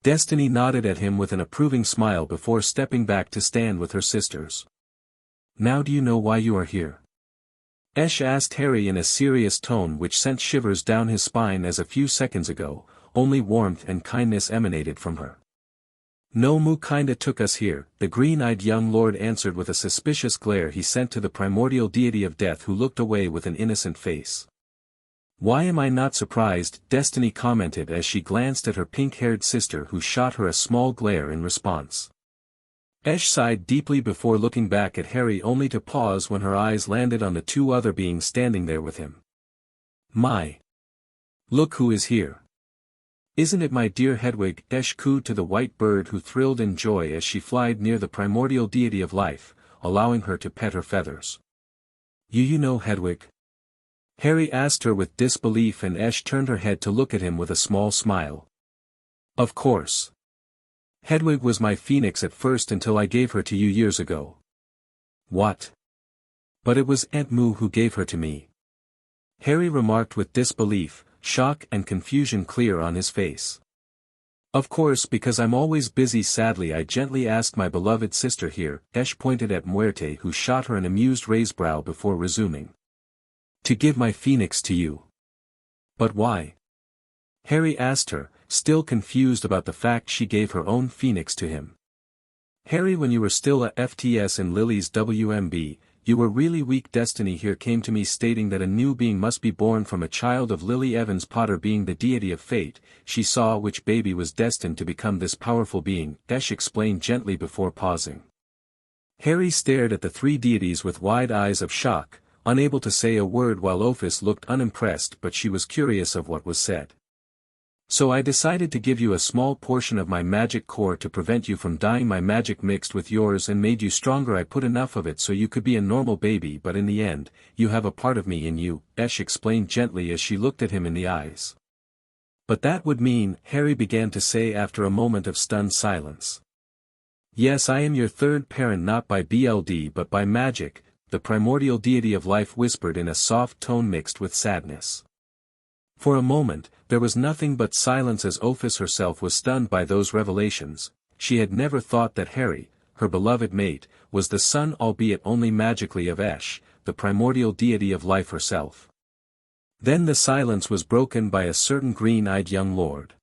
Destiny nodded at him with an approving smile before stepping back to stand with her sisters. Now do you know why you are here? Esh asked Harry in a serious tone which sent shivers down his spine as a few seconds ago, only warmth and kindness emanated from her. No, Mu kinda took us here, the green-eyed young lord answered with a suspicious glare he sent to the primordial deity of death who looked away with an innocent face. Why am I not surprised, Destiny commented as she glanced at her pink-haired sister who shot her a small glare in response. Esh sighed deeply before looking back at Harry only to pause when her eyes landed on the two other beings standing there with him. My! Look who is here! Isn't it my dear Hedwig? Esh cooed to the white bird who thrilled in joy as she flied near the primordial deity of life, allowing her to pet her feathers. You know Hedwig? Harry asked her with disbelief and Esh turned her head to look at him with a small smile. Of course. Hedwig was my phoenix at first until I gave her to you years ago. What? But it was Aunt Mu who gave her to me. Harry remarked with disbelief, shock and confusion clear on his face. Of course, because I'm always busy. Sadly I gently asked my beloved sister here. Esh pointed at Muerte who shot her an amused raised brow before resuming. To give my phoenix to you. But why? Harry asked her, still confused about the fact she gave her own phoenix to him. Harry, when you were still a FTS in Lily's WMB, you were really weak. Destiny here came to me stating that a new being must be born from a child of Lily Evans Potter being the deity of fate. She saw which baby was destined to become this powerful being, Esh explained gently before pausing. Harry stared at the three deities with wide eyes of shock, unable to say a word while Ophis looked unimpressed, but she was curious of what was said. So I decided to give you a small portion of my magic core to prevent you from dying. My magic mixed with yours and made you stronger. I put enough of it so you could be a normal baby, but in the end, you have a part of me in you, Esh explained gently as she looked at him in the eyes. But that would mean, Harry began to say after a moment of stunned silence. Yes, I am your third parent, not by BLD but by magic, the primordial deity of life whispered in a soft tone mixed with sadness. For a moment, there was nothing but silence as Ophis herself was stunned by those revelations. She had never thought that Harry, her beloved mate, was the son, albeit only magically, of Esh, the primordial deity of life herself. Then the silence was broken by a certain green-eyed young lord.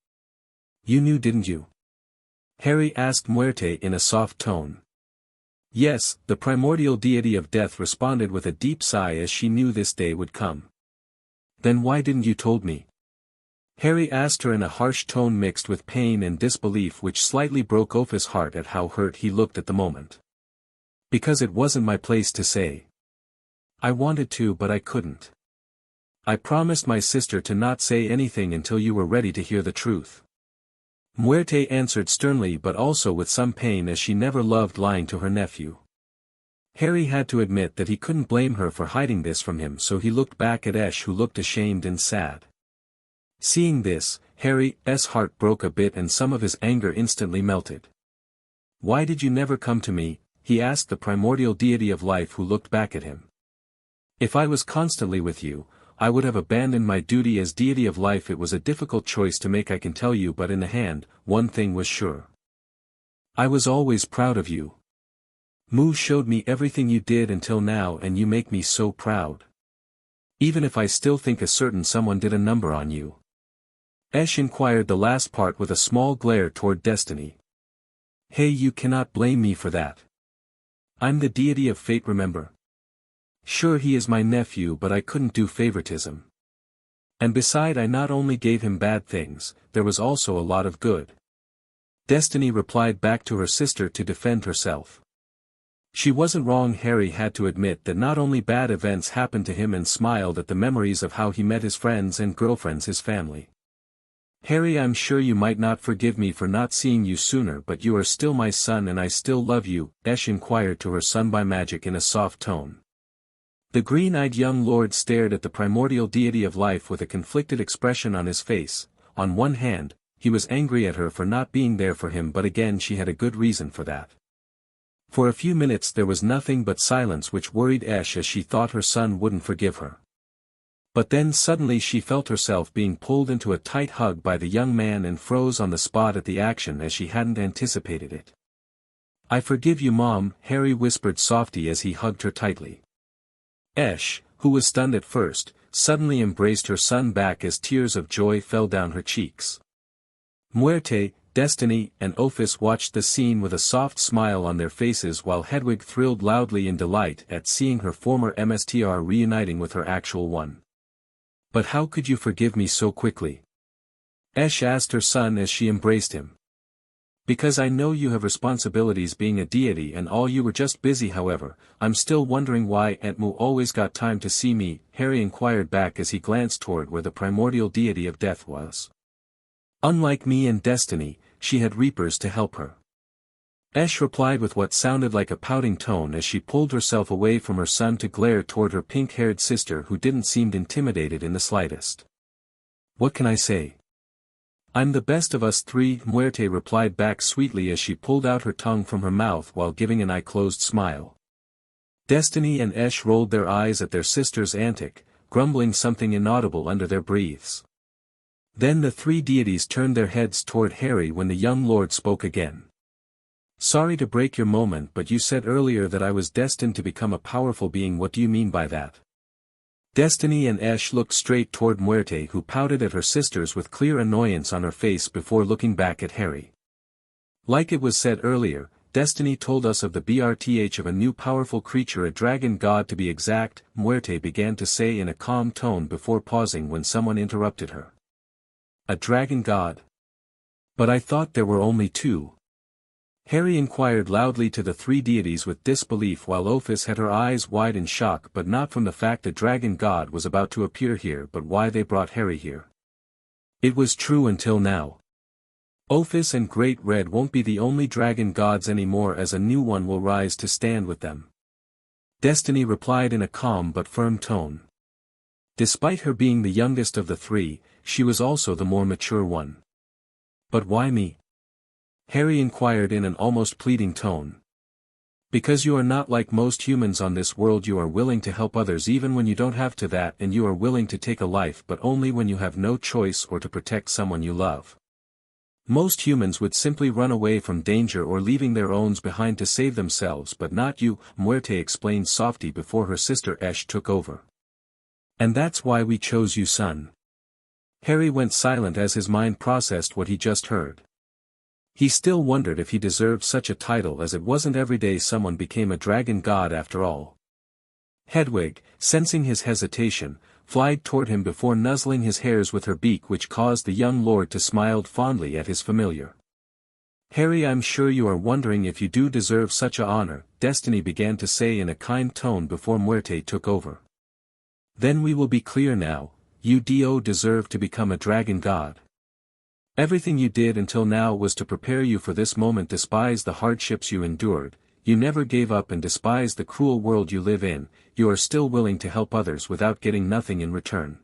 You knew, didn't you? Harry asked Muerte in a soft tone. Yes, the primordial deity of death responded with a deep sigh as she knew this day would come. Then why didn't you told me? Harry asked her in a harsh tone mixed with pain and disbelief which slightly broke Ophis' heart at how hurt he looked at the moment. Because it wasn't my place to say. I wanted to but I couldn't. I promised my sister to not say anything until you were ready to hear the truth. Muerte answered sternly but also with some pain as she never loved lying to her nephew. Harry had to admit that he couldn't blame her for hiding this from him, so he looked back at Esh who looked ashamed and sad. Seeing this, Harry's heart broke a bit and some of his anger instantly melted. Why did you never come to me? He asked the primordial deity of life who looked back at him. If I was constantly with you, I would have abandoned my duty as deity of life. It was a difficult choice to make, I can tell you, but in the hand, one thing was sure. I was always proud of you. Mu showed me everything you did until now and you make me so proud. Even if I still think a certain someone did a number on you. Esh inquired the last part with a small glare toward Destiny. Hey, you cannot blame me for that. I'm the deity of fate, remember? Sure, he is my nephew but I couldn't do favoritism. And beside, I not only gave him bad things, there was also a lot of good. Destiny replied back to her sister to defend herself. She wasn't wrong. Harry had to admit that not only bad events happened to him and smiled at the memories of how he met his friends and girlfriends, his family. Harry, I'm sure you might not forgive me for not seeing you sooner, but you are still my son and I still love you, Esh inquired to her son by magic in a soft tone. The green-eyed young lord stared at the primordial deity of life with a conflicted expression on his face. On one hand, he was angry at her for not being there for him, but again she had a good reason for that. For a few minutes there was nothing but silence which worried Esh as she thought her son wouldn't forgive her. But then suddenly she felt herself being pulled into a tight hug by the young man and froze on the spot at the action as she hadn't anticipated it. "I forgive you, Mom," Harry whispered softly as he hugged her tightly. Esh, who was stunned at first, suddenly embraced her son back as tears of joy fell down her cheeks. Muerte, Destiny, and Ophis watched the scene with a soft smile on their faces while Hedwig thrilled loudly in delight at seeing her former MSTR reuniting with her actual one. "But how could you forgive me so quickly?" Esh asked her son as she embraced him. "Because I know you have responsibilities being a deity and all, you were just busy. However, I'm still wondering why Aunt Mu always got time to see me," Harry inquired back as he glanced toward where the primordial deity of death was. "Unlike me and Destiny, she had reapers to help her." Esh replied with what sounded like a pouting tone as she pulled herself away from her son to glare toward her pink-haired sister, who didn't seem intimidated in the slightest. "What can I say? I'm the best of us three," Muerte replied back sweetly as she pulled out her tongue from her mouth while giving an eye-closed smile. Destiny and Esh rolled their eyes at their sister's antic, grumbling something inaudible under their breaths. Then the three deities turned their heads toward Harry when the young lord spoke again. "Sorry to break your moment, but you said earlier that I was destined to become a powerful being. What do you mean by that?" Destiny and Esh looked straight toward Muerte, who pouted at her sisters with clear annoyance on her face before looking back at Harry. "Like it was said earlier, Destiny told us of the birth of a new powerful creature, a dragon god to be exact," Muerte began to say in a calm tone before pausing when someone interrupted her. "A dragon god? But I thought there were only two." Harry inquired loudly to the three deities with disbelief, while Ophis had her eyes wide in shock, but not from the fact a dragon god was about to appear here, but why they brought Harry here. It was true until now. Ophis and Great Red won't be the only dragon gods anymore, as a new one will rise to stand with them. Destiny replied in a calm but firm tone. Despite her being the youngest of the three, she was also the more mature one. "But why me?" Harry inquired in an almost pleading tone. "Because you are not like most humans on this world. You are willing to help others even when you don't have to, that, and you are willing to take a life but only when you have no choice, or to protect someone you love. Most humans would simply run away from danger or leaving their owns behind to save themselves, but not you," Muerte explained softly before her sister Esh took over. "And that's why we chose you, son." Harry went silent as his mind processed what he just heard. He still wondered if he deserved such a title, as it wasn't every day someone became a dragon god after all. Hedwig, sensing his hesitation, flied toward him before nuzzling his hairs with her beak, which caused the young lord to smile fondly at his familiar. "Harry, I'm sure you are wondering if you do deserve such a honor," Destiny began to say in a kind tone before Muerte took over. "Then we will be clear now, you do deserve to become a dragon god. Everything you did until now was to prepare you for this moment. Despise the hardships you endured, you never gave up, and despise the cruel world you live in, you are still willing to help others without getting nothing in return.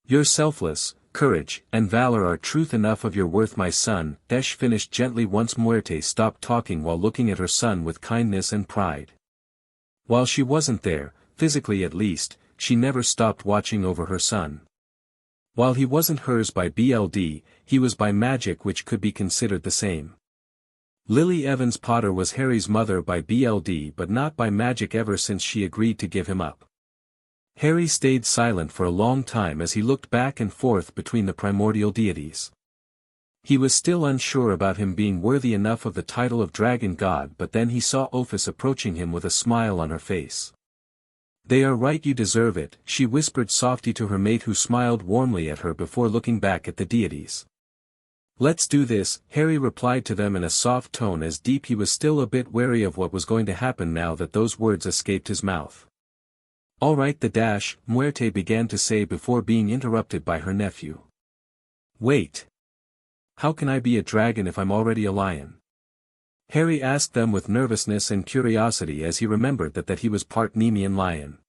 Your selfless courage and valor are truth enough of your worth, my son," Esh finished gently once Muerte stopped talking while looking at her son with kindness and pride. While she wasn't there, physically at least, she never stopped watching over her son. While he wasn't hers by blood, he was by magic, which could be considered the same. Lily Evans Potter was Harry's mother by blood but not by magic ever since she agreed to give him up. Harry stayed silent for a long time as he looked back and forth between the primordial deities. He was still unsure about him being worthy enough of the title of dragon god, but then he saw Ophis approaching him with a smile on her face. "They are right, you deserve it," she whispered softly to her mate, who smiled warmly at her before looking back at the deities. "Let's do this," Harry replied to them in a soft tone, as deep he was still a bit wary of what was going to happen now that those words escaped his mouth. "All right, the dash," Muerte began to say before being interrupted by her nephew. "Wait. How can I be a dragon if I'm already a lion?" Harry asked them with nervousness and curiosity as he remembered that he was part Nemean lion.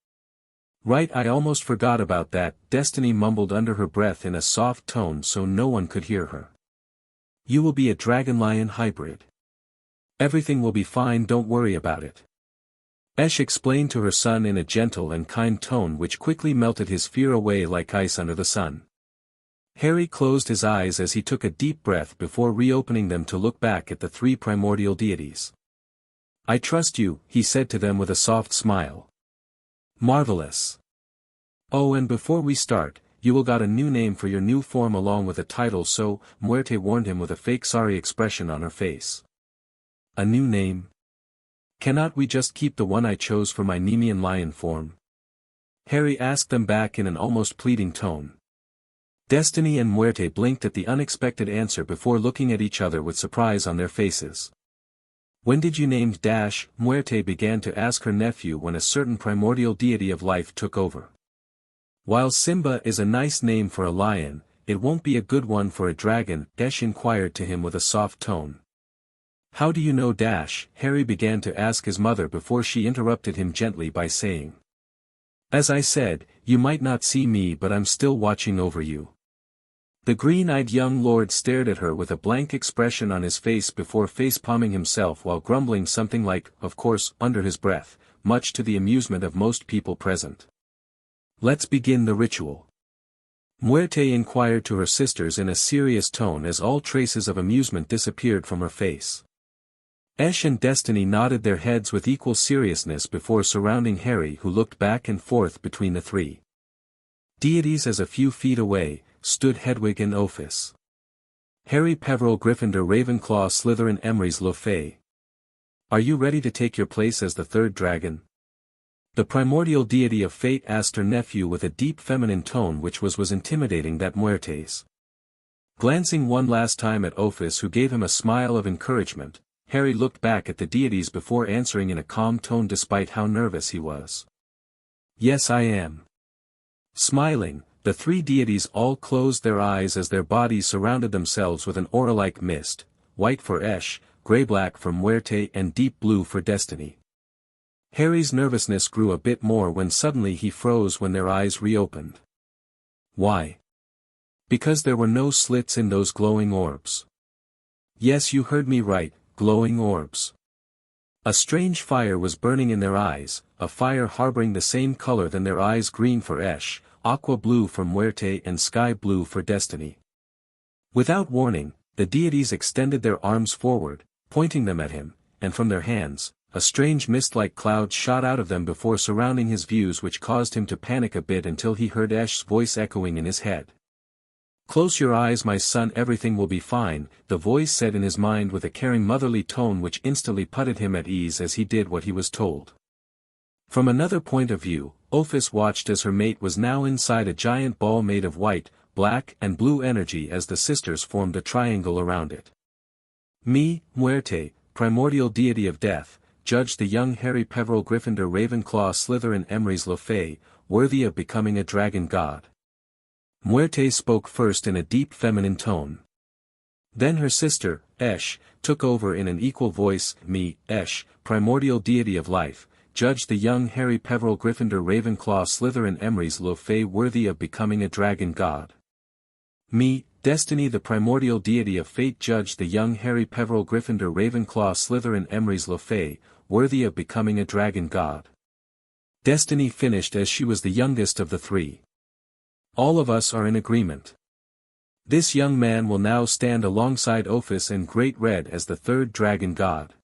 "Right, I almost forgot about that," Destiny mumbled under her breath in a soft tone so no one could hear her. "You will be a dragon-lion hybrid. Everything will be fine, don't worry about it." Esh explained to her son in a gentle and kind tone which quickly melted his fear away like ice under the sun. Harry closed his eyes as he took a deep breath before reopening them to look back at the three primordial deities. "I trust you," he said to them with a soft smile. "Marvelous. Oh, and before we start, you will got a new name for your new form along with a title, so," Muerte warned him with a fake sorry expression on her face. "A new name? Cannot we just keep the one I chose for my Nemean lion form?" Harry asked them back in an almost pleading tone. Destiny and Muerte blinked at the unexpected answer before looking at each other with surprise on their faces. "When did you name Dash?" Muerte began to ask her nephew when a certain primordial deity of life took over. "While Simba is a nice name for a lion, it won't be a good one for a dragon," Dash inquired to him with a soft tone. "How do you know Dash?" Harry began to ask his mother before she interrupted him gently by saying. "As I said, you might not see me but I'm still watching over you." The green-eyed young lord stared at her with a blank expression on his face before face-palming himself while grumbling something like, "Of course," under his breath, much to the amusement of most people present. "Let's begin the ritual." Muerte inquired to her sisters in a serious tone as all traces of amusement disappeared from her face. Esh and Destiny nodded their heads with equal seriousness before surrounding Harry, who looked back and forth between the three deities as a few feet away stood Hedwig and Ophis. "Harry Peveril Gryffindor Ravenclaw Slytherin Emrys Lefay. Are you ready to take your place as the third dragon?" The primordial deity of fate asked her nephew with a deep feminine tone which was intimidating that Muertes. Glancing one last time at Ophis, who gave him a smile of encouragement, Harry looked back at the deities before answering in a calm tone despite how nervous he was. "Yes, I am." Smiling, the three deities all closed their eyes as their bodies surrounded themselves with an aura-like mist, white for Esh, grey-black for Muerte and deep blue for Destiny. Harry's nervousness grew a bit more when suddenly he froze when their eyes reopened. Why? Because there were no slits in those glowing orbs. Yes, you heard me right, glowing orbs. A strange fire was burning in their eyes, a fire harboring the same color than their eyes, green for Esh, aqua blue for Muerte and sky blue for Destiny. Without warning, the deities extended their arms forward, pointing them at him, and from their hands, a strange mist-like cloud shot out of them before surrounding his views, which caused him to panic a bit until he heard Esh's voice echoing in his head. "Close your eyes, my son, everything will be fine," the voice said in his mind with a caring motherly tone which instantly putted him at ease as he did what he was told. From another point of view, Ophis watched as her mate was now inside a giant ball made of white, black and blue energy as the sisters formed a triangle around it. "Me, Muerte, primordial deity of death, judge the young Harry Peveril Gryffindor Ravenclaw Slytherin Emrys Lefay, worthy of becoming a dragon god." Muerte spoke first in a deep feminine tone. Then her sister, Esh, took over in an equal voice. "Me, Esh, primordial deity of life, judge the young Harry Peveril Gryffindor Ravenclaw Slytherin Emrys Lefay, worthy of becoming a dragon god." "Me, Destiny, the primordial deity of fate, judge the young Harry Peveril Gryffindor Ravenclaw Slytherin Emrys Lefay, worthy of becoming a dragon god." Destiny finished as she was the youngest of the three. "All of us are in agreement. This young man will now stand alongside Ophis and Great Red as the third dragon god."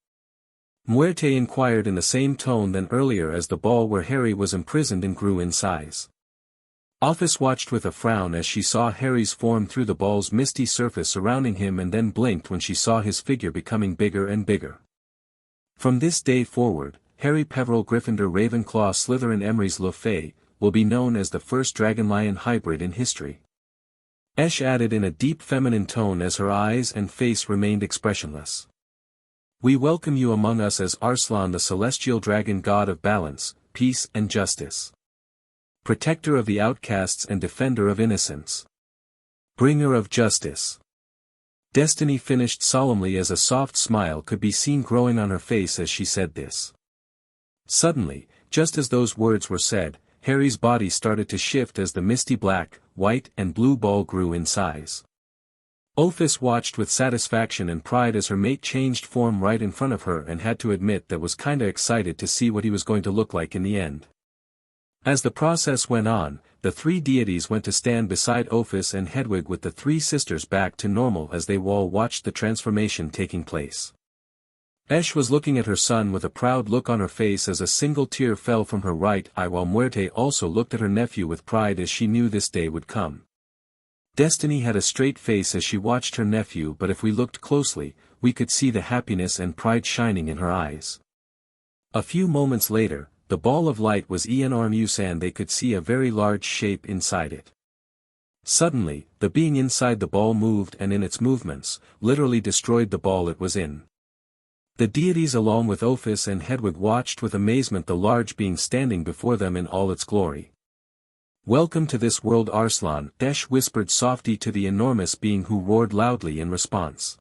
Muerte inquired in the same tone than earlier as the ball where Harry was imprisoned and grew in size. Ophis watched with a frown as she saw Harry's form through the ball's misty surface surrounding him, and then blinked when she saw his figure becoming bigger and bigger. From this day forward, Harry Peveril Gryffindor Ravenclaw Slytherin Emrys Lefay will be known as the first dragon-lion hybrid in history. Esh added in a deep feminine tone as her eyes and face remained expressionless. "We welcome you among us as Arslan, the celestial dragon god of balance, peace and justice. Protector of the outcasts and defender of innocence. Bringer of justice." Destiny finished solemnly as a soft smile could be seen growing on her face as she said this. Suddenly, just as those words were said, Harry's body started to shift as the misty black, white and blue ball grew in size. Ophis watched with satisfaction and pride as her mate changed form right in front of her and had to admit that was kinda excited to see what he was going to look like in the end. As the process went on, the three deities went to stand beside Ophis and Hedwig with the three sisters back to normal as they all watched the transformation taking place. Esh was looking at her son with a proud look on her face as a single tear fell from her right eye, while Muerte also looked at her nephew with pride as she knew this day would come. Destiny had a straight face as she watched her nephew, but if we looked closely, we could see the happiness and pride shining in her eyes. A few moments later, the ball of light was enormous and they could see a very large shape inside it. Suddenly, the being inside the ball moved and in its movements, literally destroyed the ball it was in. The deities along with Ophis and Hedwig watched with amazement the large being standing before them in all its glory. "Welcome to this world, Arslan," Esh whispered softly to the enormous being, who roared loudly in response.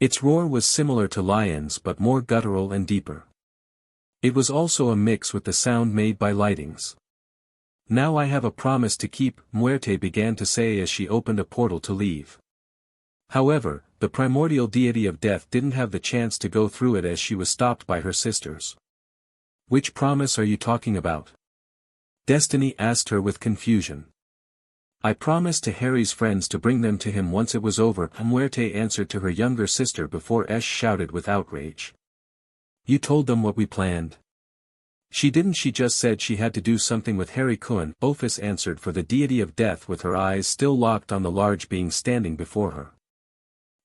Its roar was similar to lions but more guttural and deeper. It was also a mix with the sound made by lightings. "Now I have a promise to keep," Muerte began to say as she opened a portal to leave. However, the primordial deity of death didn't have the chance to go through it as she was stopped by her sisters. "Which promise are you talking about?" Destiny asked her with confusion. "I promised to Harry's friends to bring them to him once it was over," Muerte answered to her younger sister before Esh shouted with outrage. "You told them what we planned?" "She didn't, she just said she had to do something with Harry Kuhn," Ophis answered for the deity of death with her eyes still locked on the large being standing before her.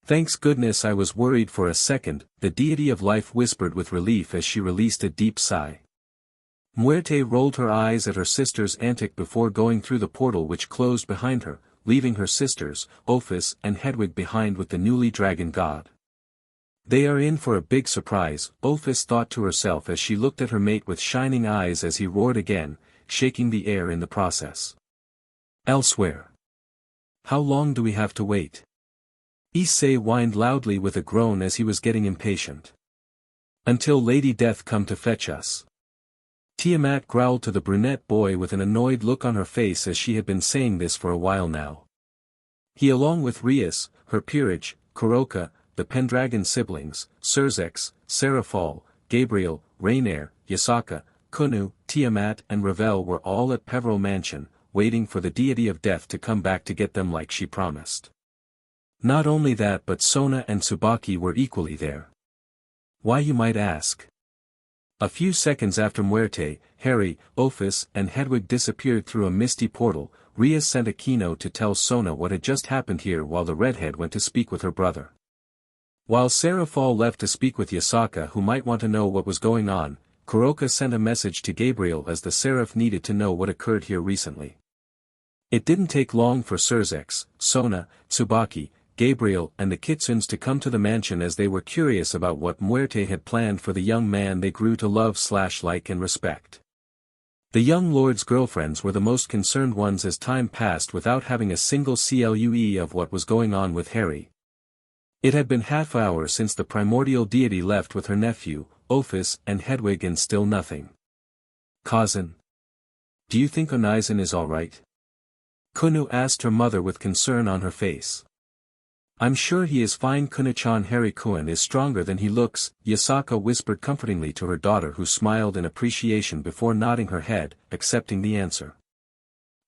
"Thanks goodness, I was worried for a second," the deity of life whispered with relief as she released a deep sigh. Muerte rolled her eyes at her sister's antic before going through the portal, which closed behind her, leaving her sisters, Ophis and Hedwig, behind with the newly dragon god. "They are in for a big surprise," Ophis thought to herself as she looked at her mate with shining eyes as he roared again, shaking the air in the process. "Elsewhere. How long do we have to wait?" Issei whined loudly with a groan as he was getting impatient. "Until Lady Death come to fetch us." Tiamat growled to the brunette boy with an annoyed look on her face as she had been saying this for a while now. He, along with Rias, her peerage, Kuroka, the Pendragon siblings, Surzex, Seraphal, Gabriel, Rainier, Yasaka, Kunu, Tiamat and Ravel were all at Peveril Mansion, waiting for the deity of death to come back to get them like she promised. Not only that, but Sona and Tsubaki were equally there. Why, you might ask? A few seconds after Muerte, Harry, Ophis and Hedwig disappeared through a misty portal, Rias sent Akeno to tell Sona what had just happened here while the redhead went to speak with her brother. While Seraphal left to speak with Yasaka, who might want to know what was going on, Kuroka sent a message to Gabriel as the Seraph needed to know what occurred here recently. It didn't take long for Surzex, Sona, Tsubaki, Gabriel and the Kitsunes to come to the mansion as they were curious about what Muerte had planned for the young man they grew to love/like and respect. The young lord's girlfriends were the most concerned ones as time passed without having a single clue of what was going on with Harry. It had been half an hour since the primordial deity left with her nephew, Ophis and Hedwig, and still nothing. "Cousin, do you think Onizen is alright?" Kunu asked her mother with concern on her face. "I'm sure he is fine, Kunu-chan. Harry Kuhn is stronger than he looks," Yasaka whispered comfortingly to her daughter, who smiled in appreciation before nodding her head, accepting the answer.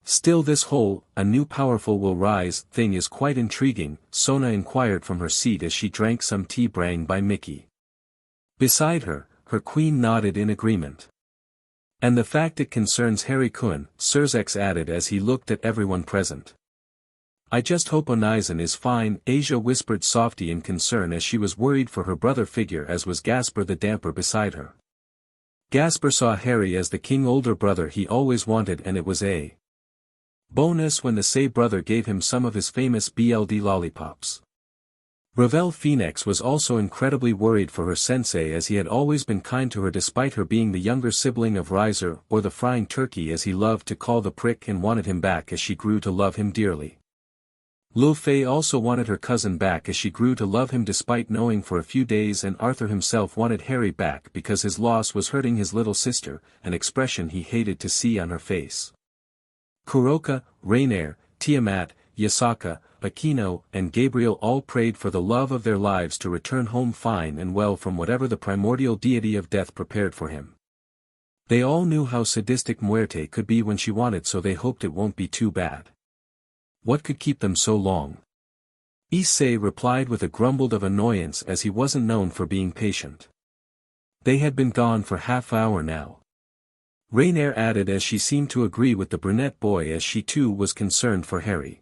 "Still, this whole, a new powerful will rise, thing is quite intriguing," Sona inquired from her seat as she drank some tea brewed by Mickey. Beside her, her queen nodded in agreement. "And the fact it concerns Harry Kuhn," Surzex added as he looked at everyone present. "I just hope Onizen is fine," Asia whispered softly in concern as she was worried for her brother figure, as was Gasper the damper beside her. Gasper saw Harry as the king older brother he always wanted, and it was a bonus when the Say brother gave him some of his famous BLD lollipops. Ravel Phoenix was also incredibly worried for her sensei, as he had always been kind to her despite her being the younger sibling of Riser, or the frying turkey as he loved to call the prick, and wanted him back as she grew to love him dearly. Lu Fei also wanted her cousin back as she grew to love him despite knowing for a few days, and Arthur himself wanted Harry back because his loss was hurting his little sister, an expression he hated to see on her face. Kuroka, Rainier, Tiamat, Yasaka, Akeno, and Gabriel all prayed for the love of their lives to return home fine and well from whatever the primordial deity of death prepared for him. They all knew how sadistic Muerte could be when she wanted, so they hoped it won't be too bad. What could keep them so long? Issei replied with a grumble of annoyance, as he wasn't known for being patient. They had been gone for half-hour now. Rainier added, as she seemed to agree with the brunette boy, as she too was concerned for Harry.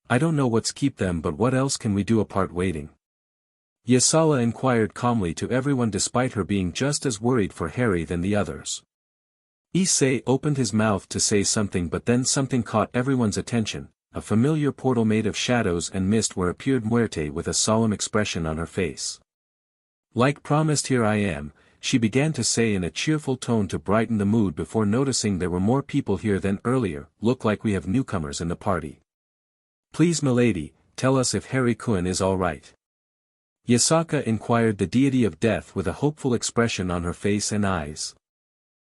I don't know what's keep them, but what else can we do apart waiting? Yasala inquired calmly to everyone, despite her being just as worried for Harry than the others. Issei opened his mouth to say something, but then something caught everyone's attention, a familiar portal made of shadows and mist where appeared Muerte with a solemn expression on her face. Like promised, here I am, she began to say in a cheerful tone to brighten the mood before noticing there were more people here than earlier. Look like we have newcomers in the party. Please milady, tell us if Harry-kun is all right. Yasaka inquired the deity of death with a hopeful expression on her face and eyes.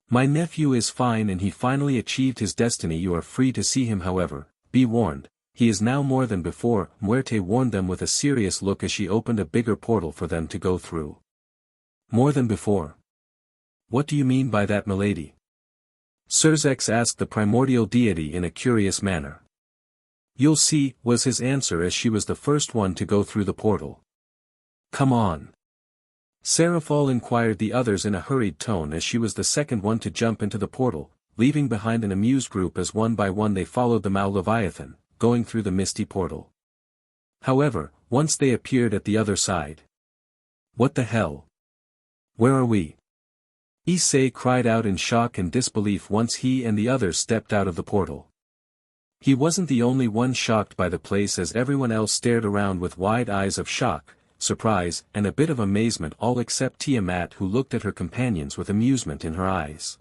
My nephew is fine and he finally achieved his destiny. You are free to see him, however, be warned, he is now more than before, Muerte warned them with a serious look as she opened a bigger portal for them to go through. More than before? What do you mean by that, milady? Surzex asked the primordial deity in a curious manner. You'll see, was his answer, as she was the first one to go through the portal. Come on. Seraphol inquired the others in a hurried tone, as she was the second one to jump into the portal, leaving behind an amused group as one by one they followed the Mao Leviathan, going through the misty portal. However, once they appeared at the other side. What the hell? Where are we? Issei cried out in shock and disbelief once he and the others stepped out of the portal. He wasn't the only one shocked by the place, as everyone else stared around with wide eyes of shock, surprise, and a bit of amazement, all except Tiamat, who looked at her companions with amusement in her eyes.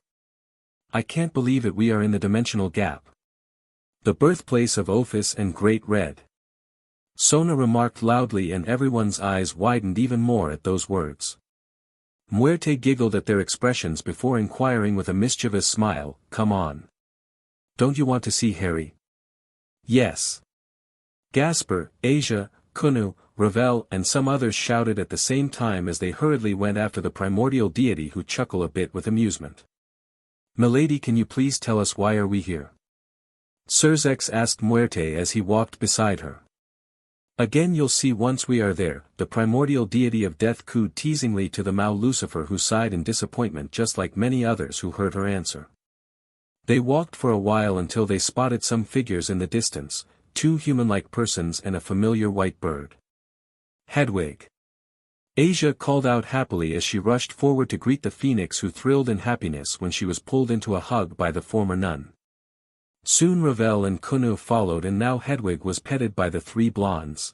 I can't believe it, we are in the dimensional gap. The birthplace of Ophis and Great Red. Sona remarked loudly, and everyone's eyes widened even more at those words. Muerte giggled at their expressions before inquiring with a mischievous smile, come on. Don't you want to see Harry? Yes. Gasper, Asia, Kunu, Ravel and some others shouted at the same time as they hurriedly went after the primordial deity, who chuckled a bit with amusement. Milady, can you please tell us why are we here? Surzex asked Muerte as he walked beside her. Again, you'll see once we are there, the primordial deity of death cooed teasingly to the Mao Lucifer, who sighed in disappointment just like many others who heard her answer. They walked for a while until they spotted some figures in the distance, two human-like persons and a familiar white bird. Hedwig. Asia called out happily as she rushed forward to greet the phoenix, who thrilled in happiness when she was pulled into a hug by the former nun. Soon Ravel and Kunu followed, and now Hedwig was petted by the three blondes.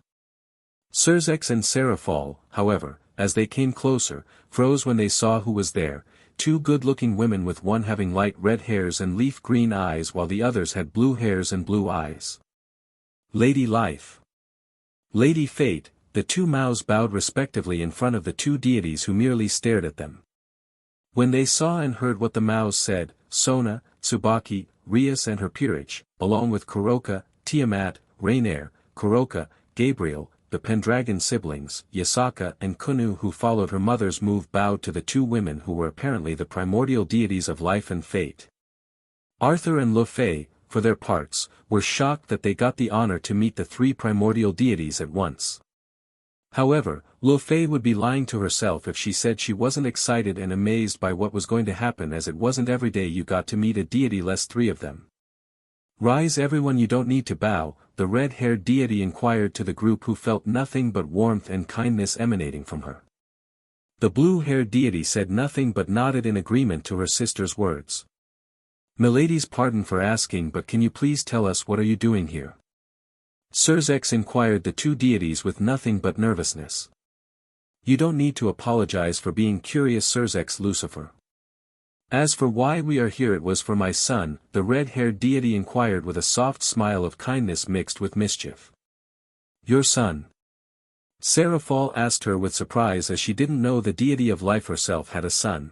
Surzex and Seraphol, however, as they came closer, froze when they saw who was there, two good-looking women, with one having light red hairs and leaf green eyes while the others had blue hairs and blue eyes. Lady Life. Lady Fate. The two Maos bowed respectively in front of the two deities, who merely stared at them. When they saw and heard what the Maos said, Sona, Tsubaki, Rias and her peerage, along with Kuroka, Tiamat, Rainier, Kuroka, Gabriel, the Pendragon siblings, Yasaka and Kunu, who followed her mother's move, bowed to the two women who were apparently the primordial deities of life and fate. Arthur and Lefay, for their parts, were shocked that they got the honor to meet the three primordial deities at once. However, Lefay would be lying to herself if she said she wasn't excited and amazed by what was going to happen, as it wasn't every day you got to meet a deity, less three of them. Rise everyone, you don't need to bow, the red-haired deity inquired to the group, who felt nothing but warmth and kindness emanating from her. The blue-haired deity said nothing but nodded in agreement to her sister's words. Milady's pardon for asking, but can you please tell us what are you doing here? Surzex inquired the two deities with nothing but nervousness. You don't need to apologize for being curious, Surzex Lucifer. As for why we are here, it was for my son, the red-haired deity inquired with a soft smile of kindness mixed with mischief. Your son? Seraphol asked her with surprise, as she didn't know the deity of life herself had a son.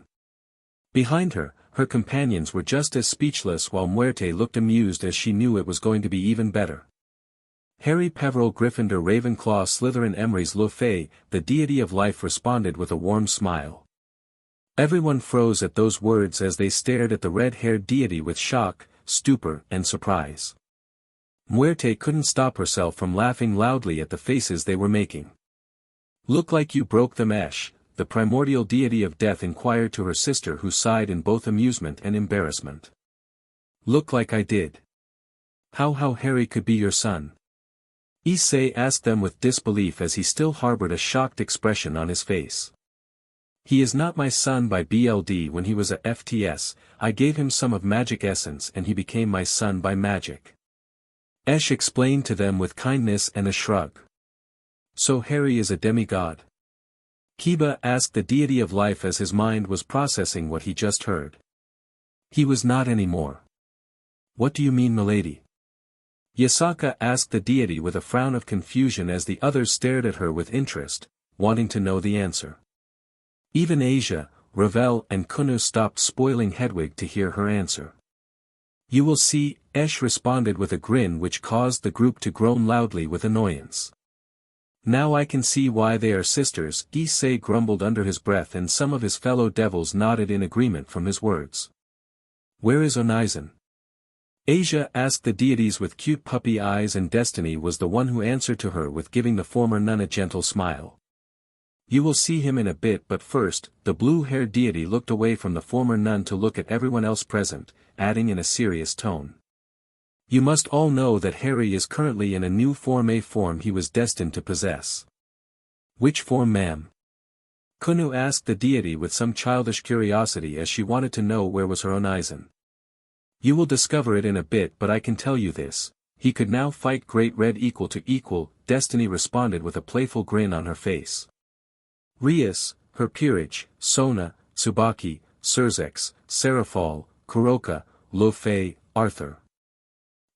Behind her, her companions were just as speechless, while Muerte looked amused, as she knew it was going to be even better. Harry Peveril Gryffindor Ravenclaw Slytherin Emery's Lefay, the deity of life responded with a warm smile. Everyone froze at those words as they stared at the red-haired deity with shock, stupor, and surprise. Muerte couldn't stop herself from laughing loudly at the faces they were making. "Look like you broke them, Esh," the primordial deity of death inquired to her sister, who sighed in both amusement and embarrassment. "Look like I did. How Harry could be your son?" Issei asked them with disbelief as he still harbored a shocked expression on his face. "He is not my son by BLD. When he was a FTS, I gave him some of magic essence and he became my son by magic." Esh explained to them with kindness and a shrug. "So Harry is a demigod?" Kiba asked the deity of life as his mind was processing what he just heard. "He was not anymore." "What do you mean, milady?" Yasaka asked the deity with a frown of confusion as the others stared at her with interest, wanting to know the answer. Even Asia, Ravel and Kunu stopped spoiling Hedwig to hear her answer. "You will see," Esh responded with a grin which caused the group to groan loudly with annoyance. "Now I can see why they are sisters," Issei grumbled under his breath, and some of his fellow devils nodded in agreement from his words. "Where is Onizen?" Asia asked the deities with cute puppy eyes, and Destiny was the one who answered to her with giving the former nun a gentle smile. "You will see him in a bit, but first," the blue-haired deity looked away from the former nun to look at everyone else present, adding in a serious tone. "You must all know that Harry is currently in a new form, a form he was destined to possess." "Which form, ma'am?" Kunu asked the deity with some childish curiosity as she wanted to know where was her Onizen. "You will discover it in a bit, but I can tell you this, he could now fight Great Red equal to equal," Destiny responded with a playful grin on her face. Rias, her peerage, Sona, Tsubaki, Surzex, Serafal, Kuroka, Lofei, Arthur,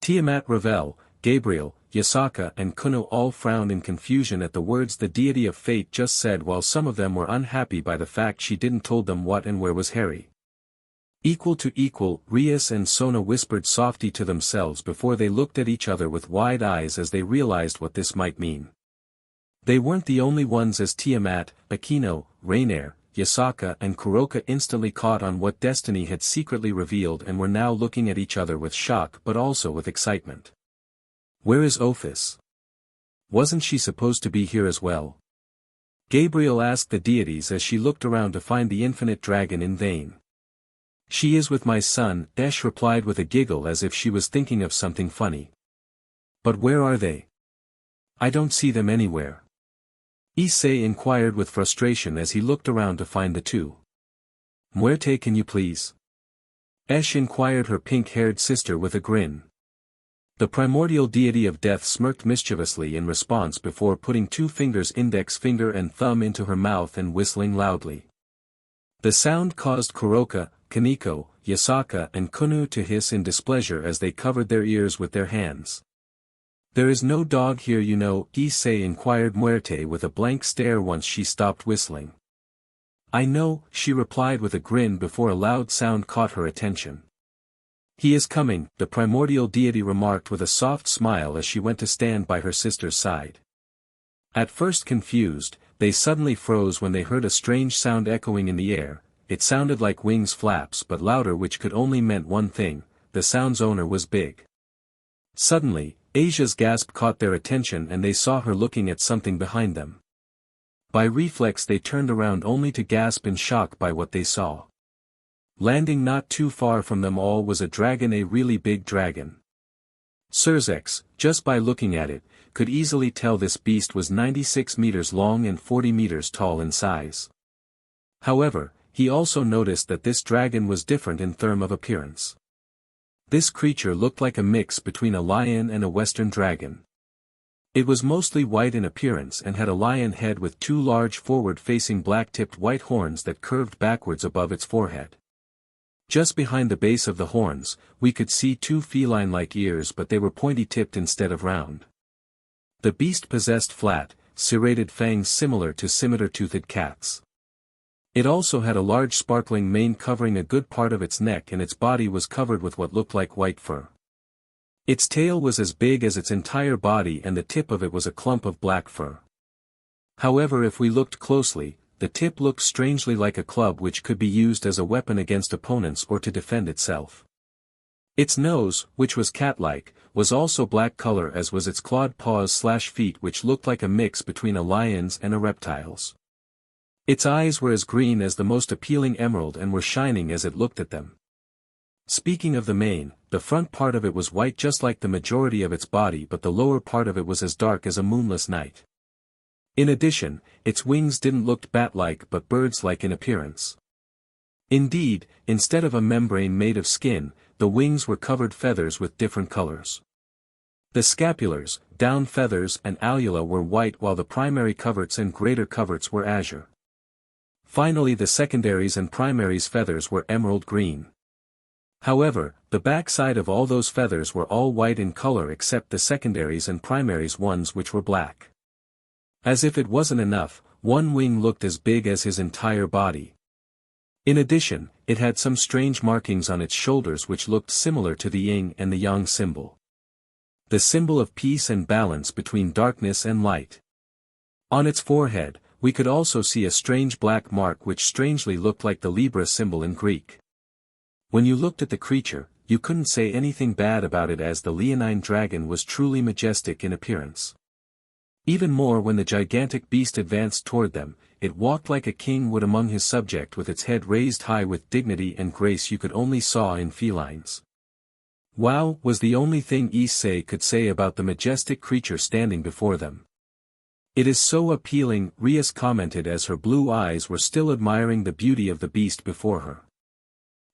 Tiamat, Ravel, Gabriel, Yasaka and Kunu all frowned in confusion at the words the deity of fate just said, while some of them were unhappy by the fact she didn't told them what and where was Harry. "Equal to equal," Rias and Sona whispered softly to themselves before they looked at each other with wide eyes as they realized what this might mean. They weren't the only ones, as Tiamat, Akeno, Rainier, Yasaka and Kuroka instantly caught on what Destiny had secretly revealed and were now looking at each other with shock but also with excitement. "Where is Ophis? Wasn't she supposed to be here as well?" Gabriel asked the deities as she looked around to find the infinite dragon in vain. "She is with my son," Esh replied with a giggle as if she was thinking of something funny. "But where are they? I don't see them anywhere." Issei inquired with frustration as he looked around to find the two. "Muerte, can you please?" Esh inquired her pink-haired sister with a grin. The primordial deity of death smirked mischievously in response before putting two fingers, index finger and thumb, into her mouth and whistling loudly. The sound caused Kuroka, Kaneko, Yasaka and Kunu to hiss in displeasure as they covered their ears with their hands. "There is no dog here, you know," Issei inquired Muerte with a blank stare once she stopped whistling. "I know," she replied with a grin before a loud sound caught her attention. "He is coming," the primordial deity remarked with a soft smile as she went to stand by her sister's side. At first confused, they suddenly froze when they heard a strange sound echoing in the air. It sounded like wings flaps but louder, which could only meant one thing: the sound's owner was big. Suddenly, Asia's gasp caught their attention and they saw her looking at something behind them. By reflex they turned around only to gasp in shock by what they saw. Landing not too far from them all was a dragon, a really big dragon. Surzex, just by looking at it, could easily tell this beast was 96 meters long and 40 meters tall in size. However, he also noticed that this dragon was different in terms of appearance. This creature looked like a mix between a lion and a western dragon. It was mostly white in appearance and had a lion head with two large forward-facing black-tipped white horns that curved backwards above its forehead. Just behind the base of the horns, we could see two feline-like ears, but they were pointy-tipped instead of round. The beast possessed flat, serrated fangs similar to scimitar-toothed cats. It also had a large sparkling mane covering a good part of its neck, and its body was covered with what looked like white fur. Its tail was as big as its entire body and the tip of it was a clump of black fur. However, if we looked closely, the tip looked strangely like a club which could be used as a weapon against opponents or to defend itself. Its nose, which was cat-like, was also black color as was its clawed paws/feet which looked like a mix between a lion's and a reptile's. Its eyes were as green as the most appealing emerald and were shining as it looked at them. Speaking of the mane, the front part of it was white just like the majority of its body, but the lower part of it was as dark as a moonless night. In addition, its wings didn't look bat-like but birds-like in appearance. Indeed, instead of a membrane made of skin, the wings were covered feathers with different colors. The scapulars, down feathers and alula were white while the primary coverts and greater coverts were azure. Finally, the secondaries and primaries feathers were emerald green. However, the backside of all those feathers were all white in color except the secondaries and primaries ones which were black. As if it wasn't enough, one wing looked as big as his entire body. In addition, it had some strange markings on its shoulders which looked similar to the yin and the yang symbol. The symbol of peace and balance between darkness and light. On its forehead, we could also see a strange black mark which strangely looked like the Libra symbol in Greek. When you looked at the creature, you couldn't say anything bad about it as the leonine dragon was truly majestic in appearance. Even more when the gigantic beast advanced toward them, it walked like a king would among his subject with its head raised high with dignity and grace you could only saw in felines. Wow was the only thing Issei could say about the majestic creature standing before them. It is so appealing, Rias commented as her blue eyes were still admiring the beauty of the beast before her.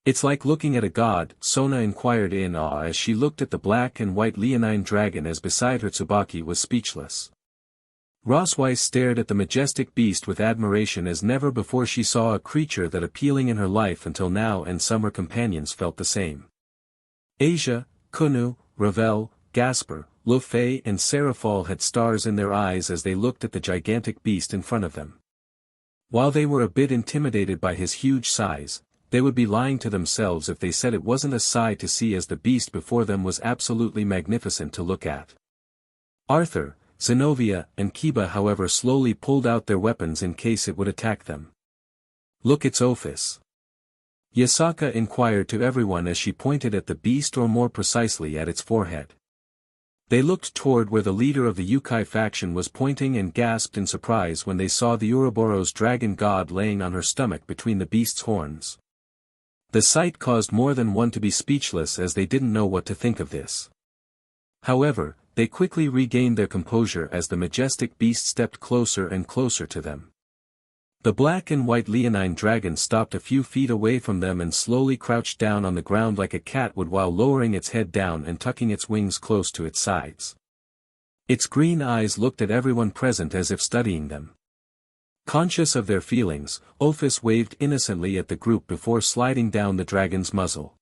It's like looking at a god, Sona inquired in awe as she looked at the black and white leonine dragon as beside her Tsubaki was speechless. Rosweiss stared at the majestic beast with admiration as never before she saw a creature that appealing in her life until now, and some her companions felt the same. Asia, Kunu, Ravel, Gasper, Lufei and Serafal had stars in their eyes as they looked at the gigantic beast in front of them. While they were a bit intimidated by his huge size, they would be lying to themselves if they said it wasn't a sight to see as the beast before them was absolutely magnificent to look at. Arthur, Zenobia and Kiba however slowly pulled out their weapons in case it would attack them. Look, it's Ophis. Yasaka inquired to everyone as she pointed at the beast, or more precisely at its forehead. They looked toward where the leader of the Yukai faction was pointing and gasped in surprise when they saw the Ouroboros dragon god laying on her stomach between the beast's horns. The sight caused more than one to be speechless as they didn't know what to think of this. However, they quickly regained their composure as the majestic beast stepped closer and closer to them. The black and white leonine dragon stopped a few feet away from them and slowly crouched down on the ground like a cat would while lowering its head down and tucking its wings close to its sides. Its green eyes looked at everyone present as if studying them. Conscious of their feelings, Ophis waved innocently at the group before sliding down the dragon's muzzle.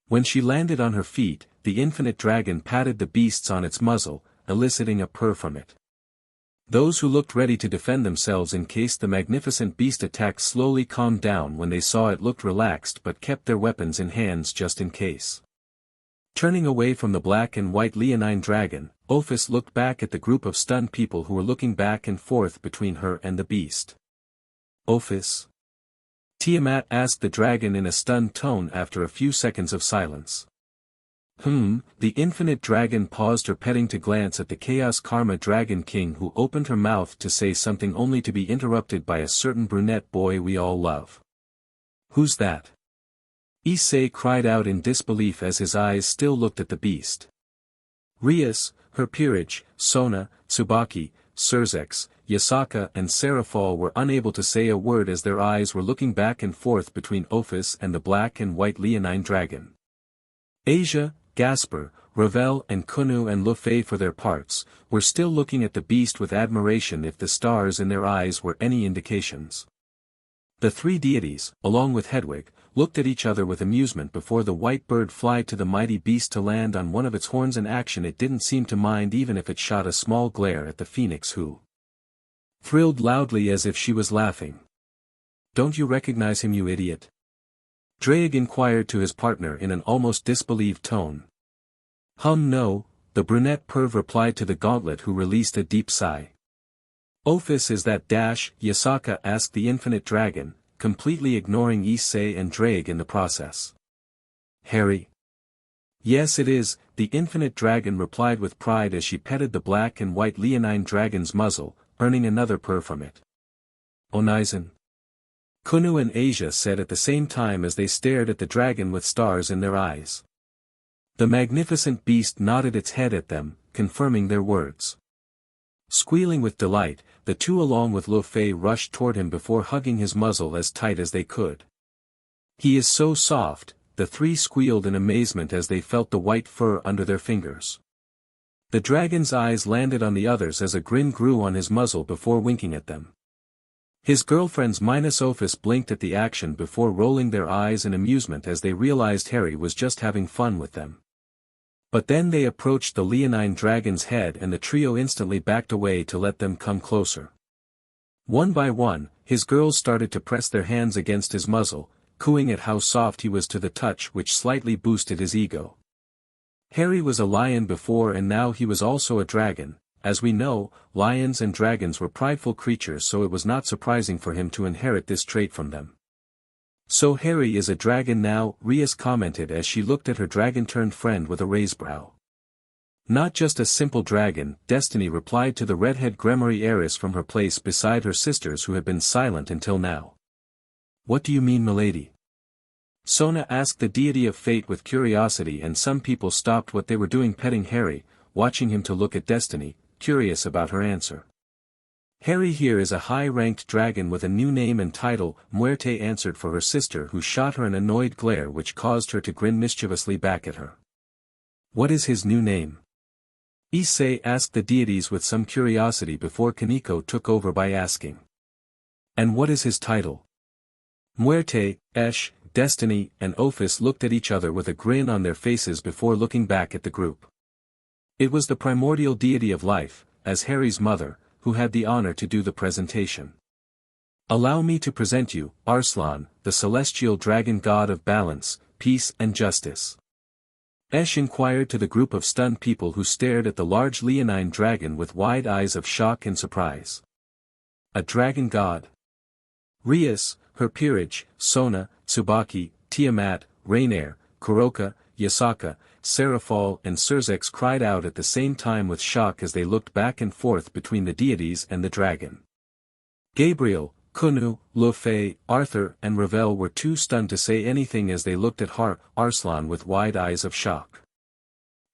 When she landed on her feet, the infinite dragon patted the beasts on its muzzle, eliciting a purr from it. Those who looked ready to defend themselves in case the magnificent beast attacked slowly calmed down when they saw it looked relaxed but kept their weapons in hands just in case. Turning away from the black and white leonine dragon, Ophis looked back at the group of stunned people who were looking back and forth between her and the beast. Ophis? Tiamat asked the dragon in a stunned tone after a few seconds of silence. The infinite dragon paused her petting to glance at the Chaos Karma Dragon King, who opened her mouth to say something only to be interrupted by a certain brunette boy we all love. Who's that? Issei cried out in disbelief as his eyes still looked at the beast. Rias, her peerage, Sona, Tsubaki, Surzex, Yasaka and Serafal were unable to say a word as their eyes were looking back and forth between Ophis and the black and white leonine dragon. Asia, Gasper, Ravel and Kunu and Lufei for their parts, were still looking at the beast with admiration if the stars in their eyes were any indications. The three deities, along with Hedwig, looked at each other with amusement before the white bird flew to the mighty beast to land on one of its horns, an action it didn't seem to mind even if it shot a small glare at the phoenix, who thrilled loudly as if she was laughing. Don't you recognize him, you idiot? Drake inquired to his partner in an almost disbelieved tone. No, the brunette perv replied to the gauntlet, who released a deep sigh. Office is that Yasaka asked the infinite dragon, completely ignoring Issei and Drake in the process. Harry? Yes it is, the infinite dragon replied with pride as she petted the black and white leonine dragon's muzzle, earning another purr from it. Onaizen? Kunu and Asia said at the same time as they stared at the dragon with stars in their eyes. The magnificent beast nodded its head at them, confirming their words. Squealing with delight, the two along with Lu Fei rushed toward him before hugging his muzzle as tight as they could. He is so soft, the three squealed in amazement as they felt the white fur under their fingers. The dragon's eyes landed on the others as a grin grew on his muzzle before winking at them. His girlfriends minus Office blinked at the action before rolling their eyes in amusement as they realized Harry was just having fun with them. But then they approached the leonine dragon's head and the trio instantly backed away to let them come closer. One by one, his girls started to press their hands against his muzzle, cooing at how soft he was to the touch, which slightly boosted his ego. Harry was a lion before and now he was also a dragon. As we know, lions and dragons were prideful creatures, so it was not surprising for him to inherit this trait from them. So Harry is a dragon now, Rias commented as she looked at her dragon-turned friend with a raised brow. Not just a simple dragon, Destiny replied to the redhead Gremory heiress from her place beside her sisters who had been silent until now. What do you mean, milady? Sona asked the deity of fate with curiosity, and some people stopped what they were doing petting Harry, watching him to look at Destiny, curious about her answer. Harry here is a high-ranked dragon with a new name and title, Muerte answered for her sister, who shot her an annoyed glare which caused her to grin mischievously back at her. What is his new name? Issei asked the deities with some curiosity before Kaneko took over by asking. And what is his title? Muerte, Esh, Destiny, and Office looked at each other with a grin on their faces before looking back at the group. It was the primordial deity of life, as Harry's mother, who had the honor to do the presentation. Allow me to present you, Arslan, the celestial dragon god of balance, peace and justice. Esh inquired to the group of stunned people who stared at the large leonine dragon with wide eyes of shock and surprise. A dragon god? Rias, her peerage, Sona, Tsubaki, Tiamat, Rainier, Kuroka, Yasaka, Seraphol and Surzex cried out at the same time with shock as they looked back and forth between the deities and the dragon. Gabriel, Kunu, Lu Fei, Arthur and Ravel were too stunned to say anything as they looked at Arslan with wide eyes of shock.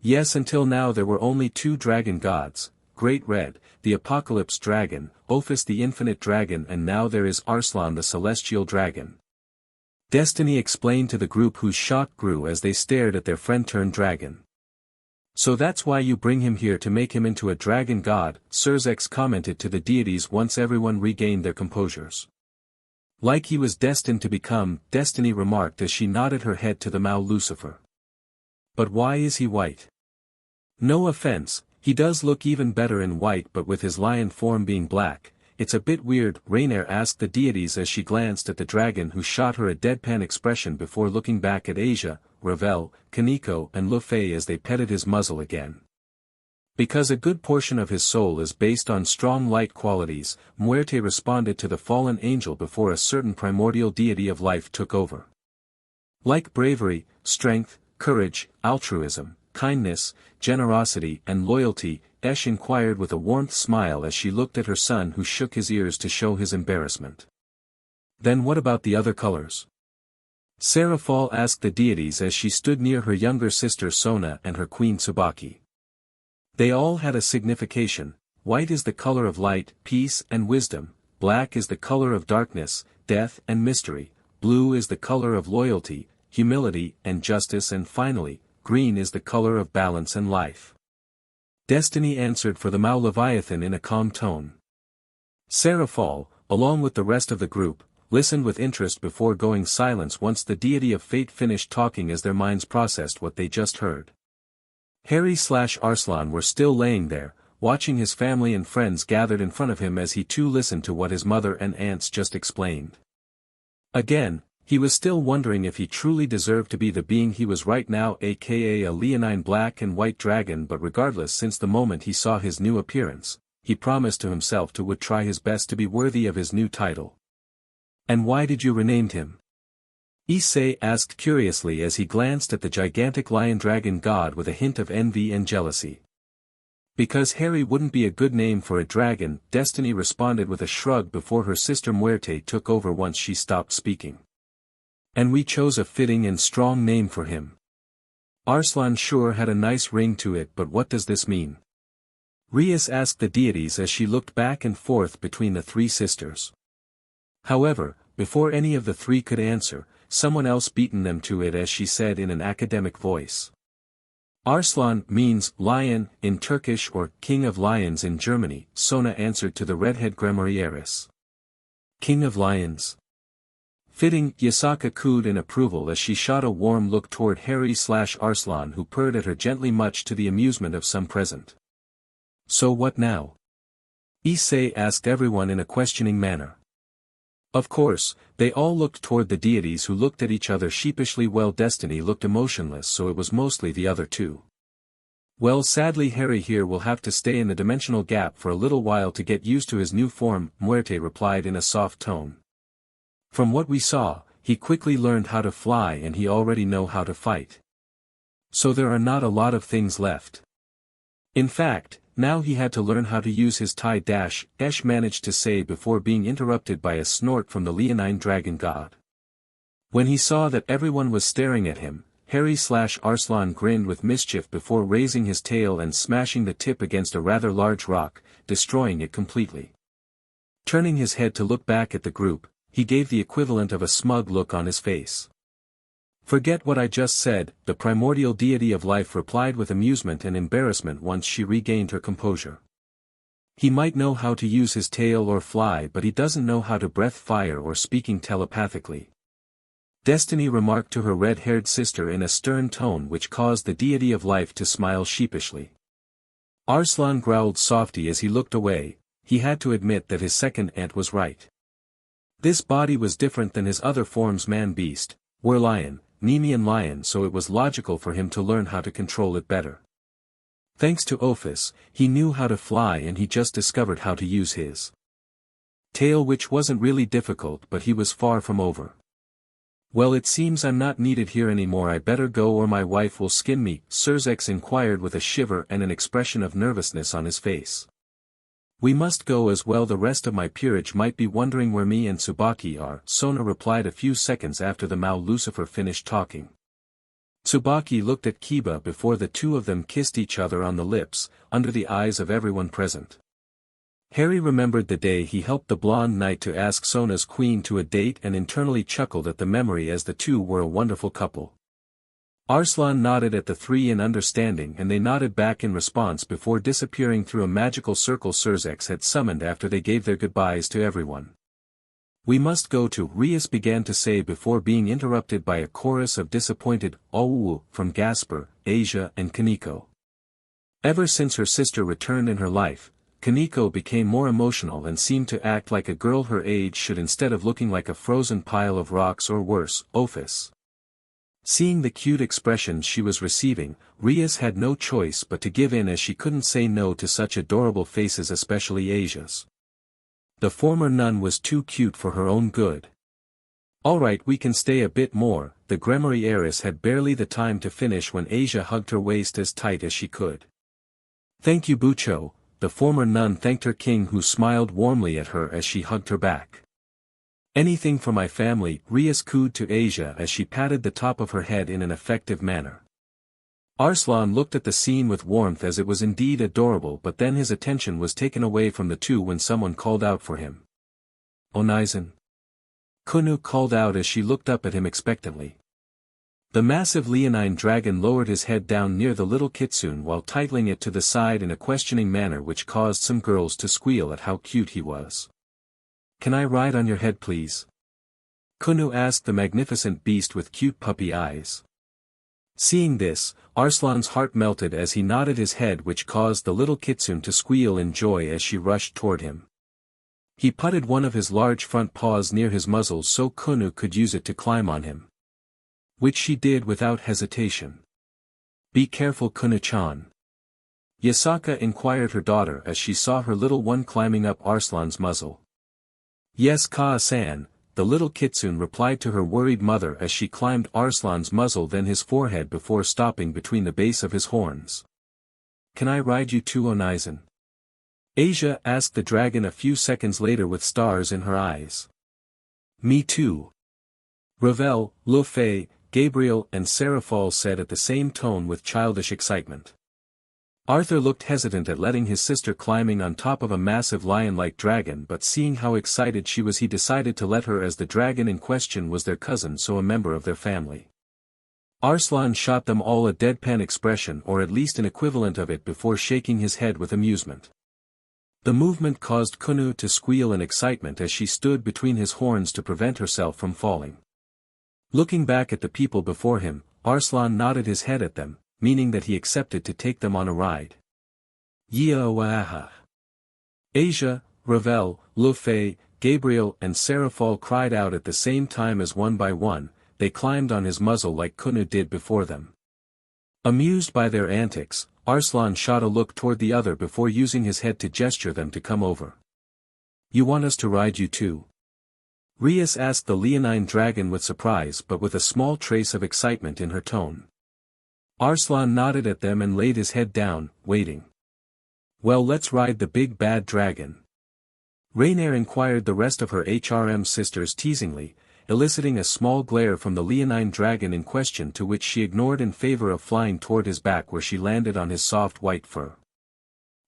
Yes, until now there were only two dragon gods, Great Red, the Apocalypse Dragon, Ophis the Infinite Dragon, and now there is Arslan the Celestial Dragon. Destiny explained to the group, whose shock grew as they stared at their friend-turned-dragon. So that's why you bring him here, to make him into a dragon god, Surzex commented to the deities once everyone regained their composures. Like he was destined to become, Destiny remarked as she nodded her head to the Mao Lucifer. But why is he white? No offense, he does look even better in white, but with his lion form being black, it's a bit weird, Rainier asked the deities as she glanced at the dragon, who shot her a deadpan expression before looking back at Asia, Ravel, Kaneko and Lu Fei as they petted his muzzle again. Because a good portion of his soul is based on strong light qualities, Muerte responded to the fallen angel before a certain primordial deity of life took over. Like bravery, strength, courage, altruism, kindness, generosity and loyalty, Esh inquired with a warmth smile as she looked at her son, who shook his ears to show his embarrassment. Then what about the other colors? Seraphol asked the deities as she stood near her younger sister Sona and her queen Tsubaki. They all had a signification. White is the color of light, peace and wisdom, black is the color of darkness, death and mystery, blue is the color of loyalty, humility and justice, and finally, green is the color of balance and life. Destiny answered for the Mao Leviathan in a calm tone. Seraphol, along with the rest of the group, listened with interest before going silent once the deity of fate finished talking as their minds processed what they just heard. Harry/Arslan were still laying there, watching his family and friends gathered in front of him as he too listened to what his mother and aunts just explained. Again, He was still wondering if he truly deserved to be the being he was right now, aka a leonine black and white dragon, but regardless, since the moment he saw his new appearance, he promised to himself to would try his best to be worthy of his new title. And why did you rename him? Issei asked curiously as he glanced at the gigantic lion-dragon god with a hint of envy and jealousy. Because Harry wouldn't be a good name for a dragon, Destiny responded with a shrug before her sister Muerte took over once she stopped speaking. And we chose a fitting and strong name for him. Arslan sure had a nice ring to it, but what does this mean? Rias asked the deities as she looked back and forth between the three sisters. However, before any of the three could answer, someone else beaten them to it as she said in an academic voice. Arslan means lion in Turkish or king of lions in Germany, Sona answered to the redhead Gremmarieris. King of lions. Fitting, Yasaka cooed in approval as she shot a warm look toward Harry/Arslan, who purred at her gently, much to the amusement of some present. So what now? Issei asked everyone in a questioning manner. Of course, they all looked toward the deities, who looked at each other sheepishly. Well, Destiny looked emotionless, so it was mostly the other two. Well, sadly Harry here will have to stay in the dimensional gap for a little while to get used to his new form, Muerte replied in a soft tone. From what we saw, he quickly learned how to fly and he already know how to fight. So there are not a lot of things left. In fact, now he had to learn how to use his tie dash, Esh managed to say before being interrupted by a snort from the leonine dragon god. When he saw that everyone was staring at him, Harry/Arslan grinned with mischief before raising his tail and smashing the tip against a rather large rock, destroying it completely. Turning his head to look back at the group, he gave the equivalent of a smug look on his face. Forget what I just said, the primordial deity of life replied with amusement and embarrassment once she regained her composure. He might know how to use his tail or fly, but he doesn't know how to breathe fire or speaking telepathically. Destiny remarked to her red-haired sister in a stern tone, which caused the deity of life to smile sheepishly. Arslan growled softly as he looked away. He had to admit that his second aunt was right. This body was different than his other forms, man-beast, were-lion, Nemean lion, so it was logical for him to learn how to control it better. Thanks to Ophis, he knew how to fly and he just discovered how to use his tail, which wasn't really difficult, but he was far from over. Well, it seems I'm not needed here anymore. I better go or my wife will skin me, Surzex inquired with a shiver and an expression of nervousness on his face. We must go as well. The rest of my peerage might be wondering where me and Tsubaki are, Sona replied a few seconds after the Mao Lucifer finished talking. Tsubaki looked at Kiba before the two of them kissed each other on the lips, under the eyes of everyone present. Harry remembered the day he helped the blonde knight to ask Sona's queen to a date and internally chuckled at the memory, as the two were a wonderful couple. Arslan nodded at the three in understanding, and they nodded back in response before disappearing through a magical circle Surzex had summoned after they gave their goodbyes to everyone. We must go to, Rias began to say before being interrupted by a chorus of disappointed "Owu" from Gasper, Asia and Kaneko. Ever since her sister returned in her life, Kaneko became more emotional and seemed to act like a girl her age should instead of looking like a frozen pile of rocks or worse, Ophis. Seeing the cute expressions she was receiving, Rias had no choice but to give in, as she couldn't say no to such adorable faces, especially Asia's. The former nun was too cute for her own good. Alright, we can stay a bit more. The Gremmery heiress had barely the time to finish when Asia hugged her waist as tight as she could. Thank you, Bucho, the former nun thanked her king, who smiled warmly at her as she hugged her back. Anything for my family, Rias cooed to Asia as she patted the top of her head in an effective manner. Arslan looked at the scene with warmth, as it was indeed adorable, but then his attention was taken away from the two when someone called out for him. Onaizen. Kunu called out as she looked up at him expectantly. The massive leonine dragon lowered his head down near the little kitsune while titling it to the side in a questioning manner, which caused some girls to squeal at how cute he was. Can I ride on your head, please? Kunu asked the magnificent beast with cute puppy eyes. Seeing this, Arslan's heart melted as he nodded his head, which caused the little kitsune to squeal in joy as she rushed toward him. He putted one of his large front paws near his muzzle so Kunu could use it to climb on him. Which she did without hesitation. "Be careful, Kunu-chan." Yasaka inquired her daughter as she saw her little one climbing up Arslan's muzzle. "Yes, Kaa-san," the little kitsune replied to her worried mother as she climbed Arslan's muzzle then his forehead before stopping between the base of his horns. "Can I ride you too, Onizen?" Asia asked the dragon a few seconds later with stars in her eyes. "Me too." Ravel, Luffy, Gabriel and Seraphol said at the same tone with childish excitement. Arthur looked hesitant at letting his sister climbing on top of a massive lion-like dragon, but seeing how excited she was he decided to let her as the dragon in question was their cousin, so a member of their family. Arslan shot them all a deadpan expression or at least an equivalent of it before shaking his head with amusement. The movement caused Kunu to squeal in excitement as she stood between his horns to prevent herself from falling. Looking back at the people before him, Arslan nodded his head at them, meaning that he accepted to take them on a ride. Yeeawaha! Asia, Ravel, Luffy, Gabriel and Seraphol cried out at the same time as one by one, they climbed on his muzzle like Kunu did before them. Amused by their antics, Arslan shot a look toward the other before using his head to gesture them to come over. "You want us to ride you too?" Rias asked the leonine dragon with surprise but with a small trace of excitement in her tone. Arslan nodded at them and laid his head down, waiting. "Well, let's ride the big bad dragon." Rainier inquired the rest of her HRM sisters teasingly, eliciting a small glare from the leonine dragon in question, to which she ignored in favor of flying toward his back where she landed on his soft white fur.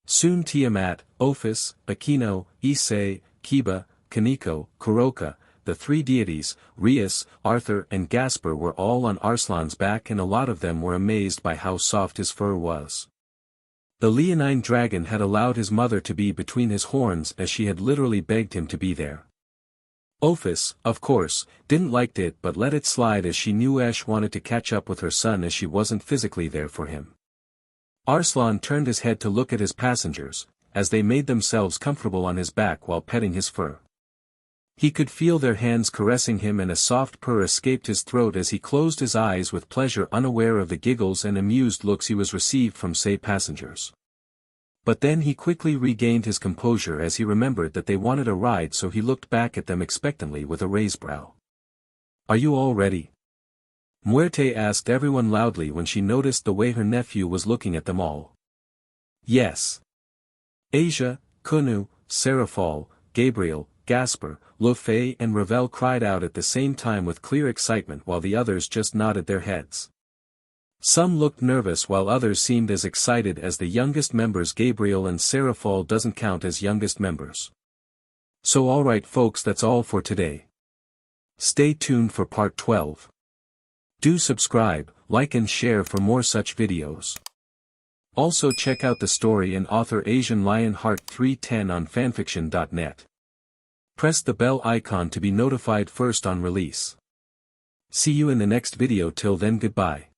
Soon Tiamat, Ophis, Akeno, Issei, Kiba, Kaneko, Kuroka, the three deities, Rias, Arthur and Gasper were all on Arslan's back, and a lot of them were amazed by how soft his fur was. The leonine dragon had allowed his mother to be between his horns as she had literally begged him to be there. Ophis, of course, didn't like it but let it slide as she knew Ash wanted to catch up with her son as she wasn't physically there for him. Arslan turned his head to look at his passengers, as they made themselves comfortable on his back while petting his fur. He could feel their hands caressing him and a soft purr escaped his throat as he closed his eyes with pleasure, unaware of the giggles and amused looks he was received from say passengers. But then he quickly regained his composure as he remembered that they wanted a ride, so he looked back at them expectantly with a raised brow. "Are you all ready?" Muerte asked everyone loudly when she noticed the way her nephew was looking at them all. "Yes." Asia, Kunu, Seraphol, Gabriel, Gasper, Luffy and Ravel cried out at the same time with clear excitement while the others just nodded their heads. Some looked nervous while others seemed as excited as the youngest members. Gabriel and Seraphol doesn't count as youngest members. So alright folks, that's all for today. Stay tuned for part 12. Do subscribe, like and share for more such videos. Also check out the story and author Asian Lionheart 310 on fanfiction.net. Press the bell icon to be notified first on release. See you in the next video. Till then, goodbye.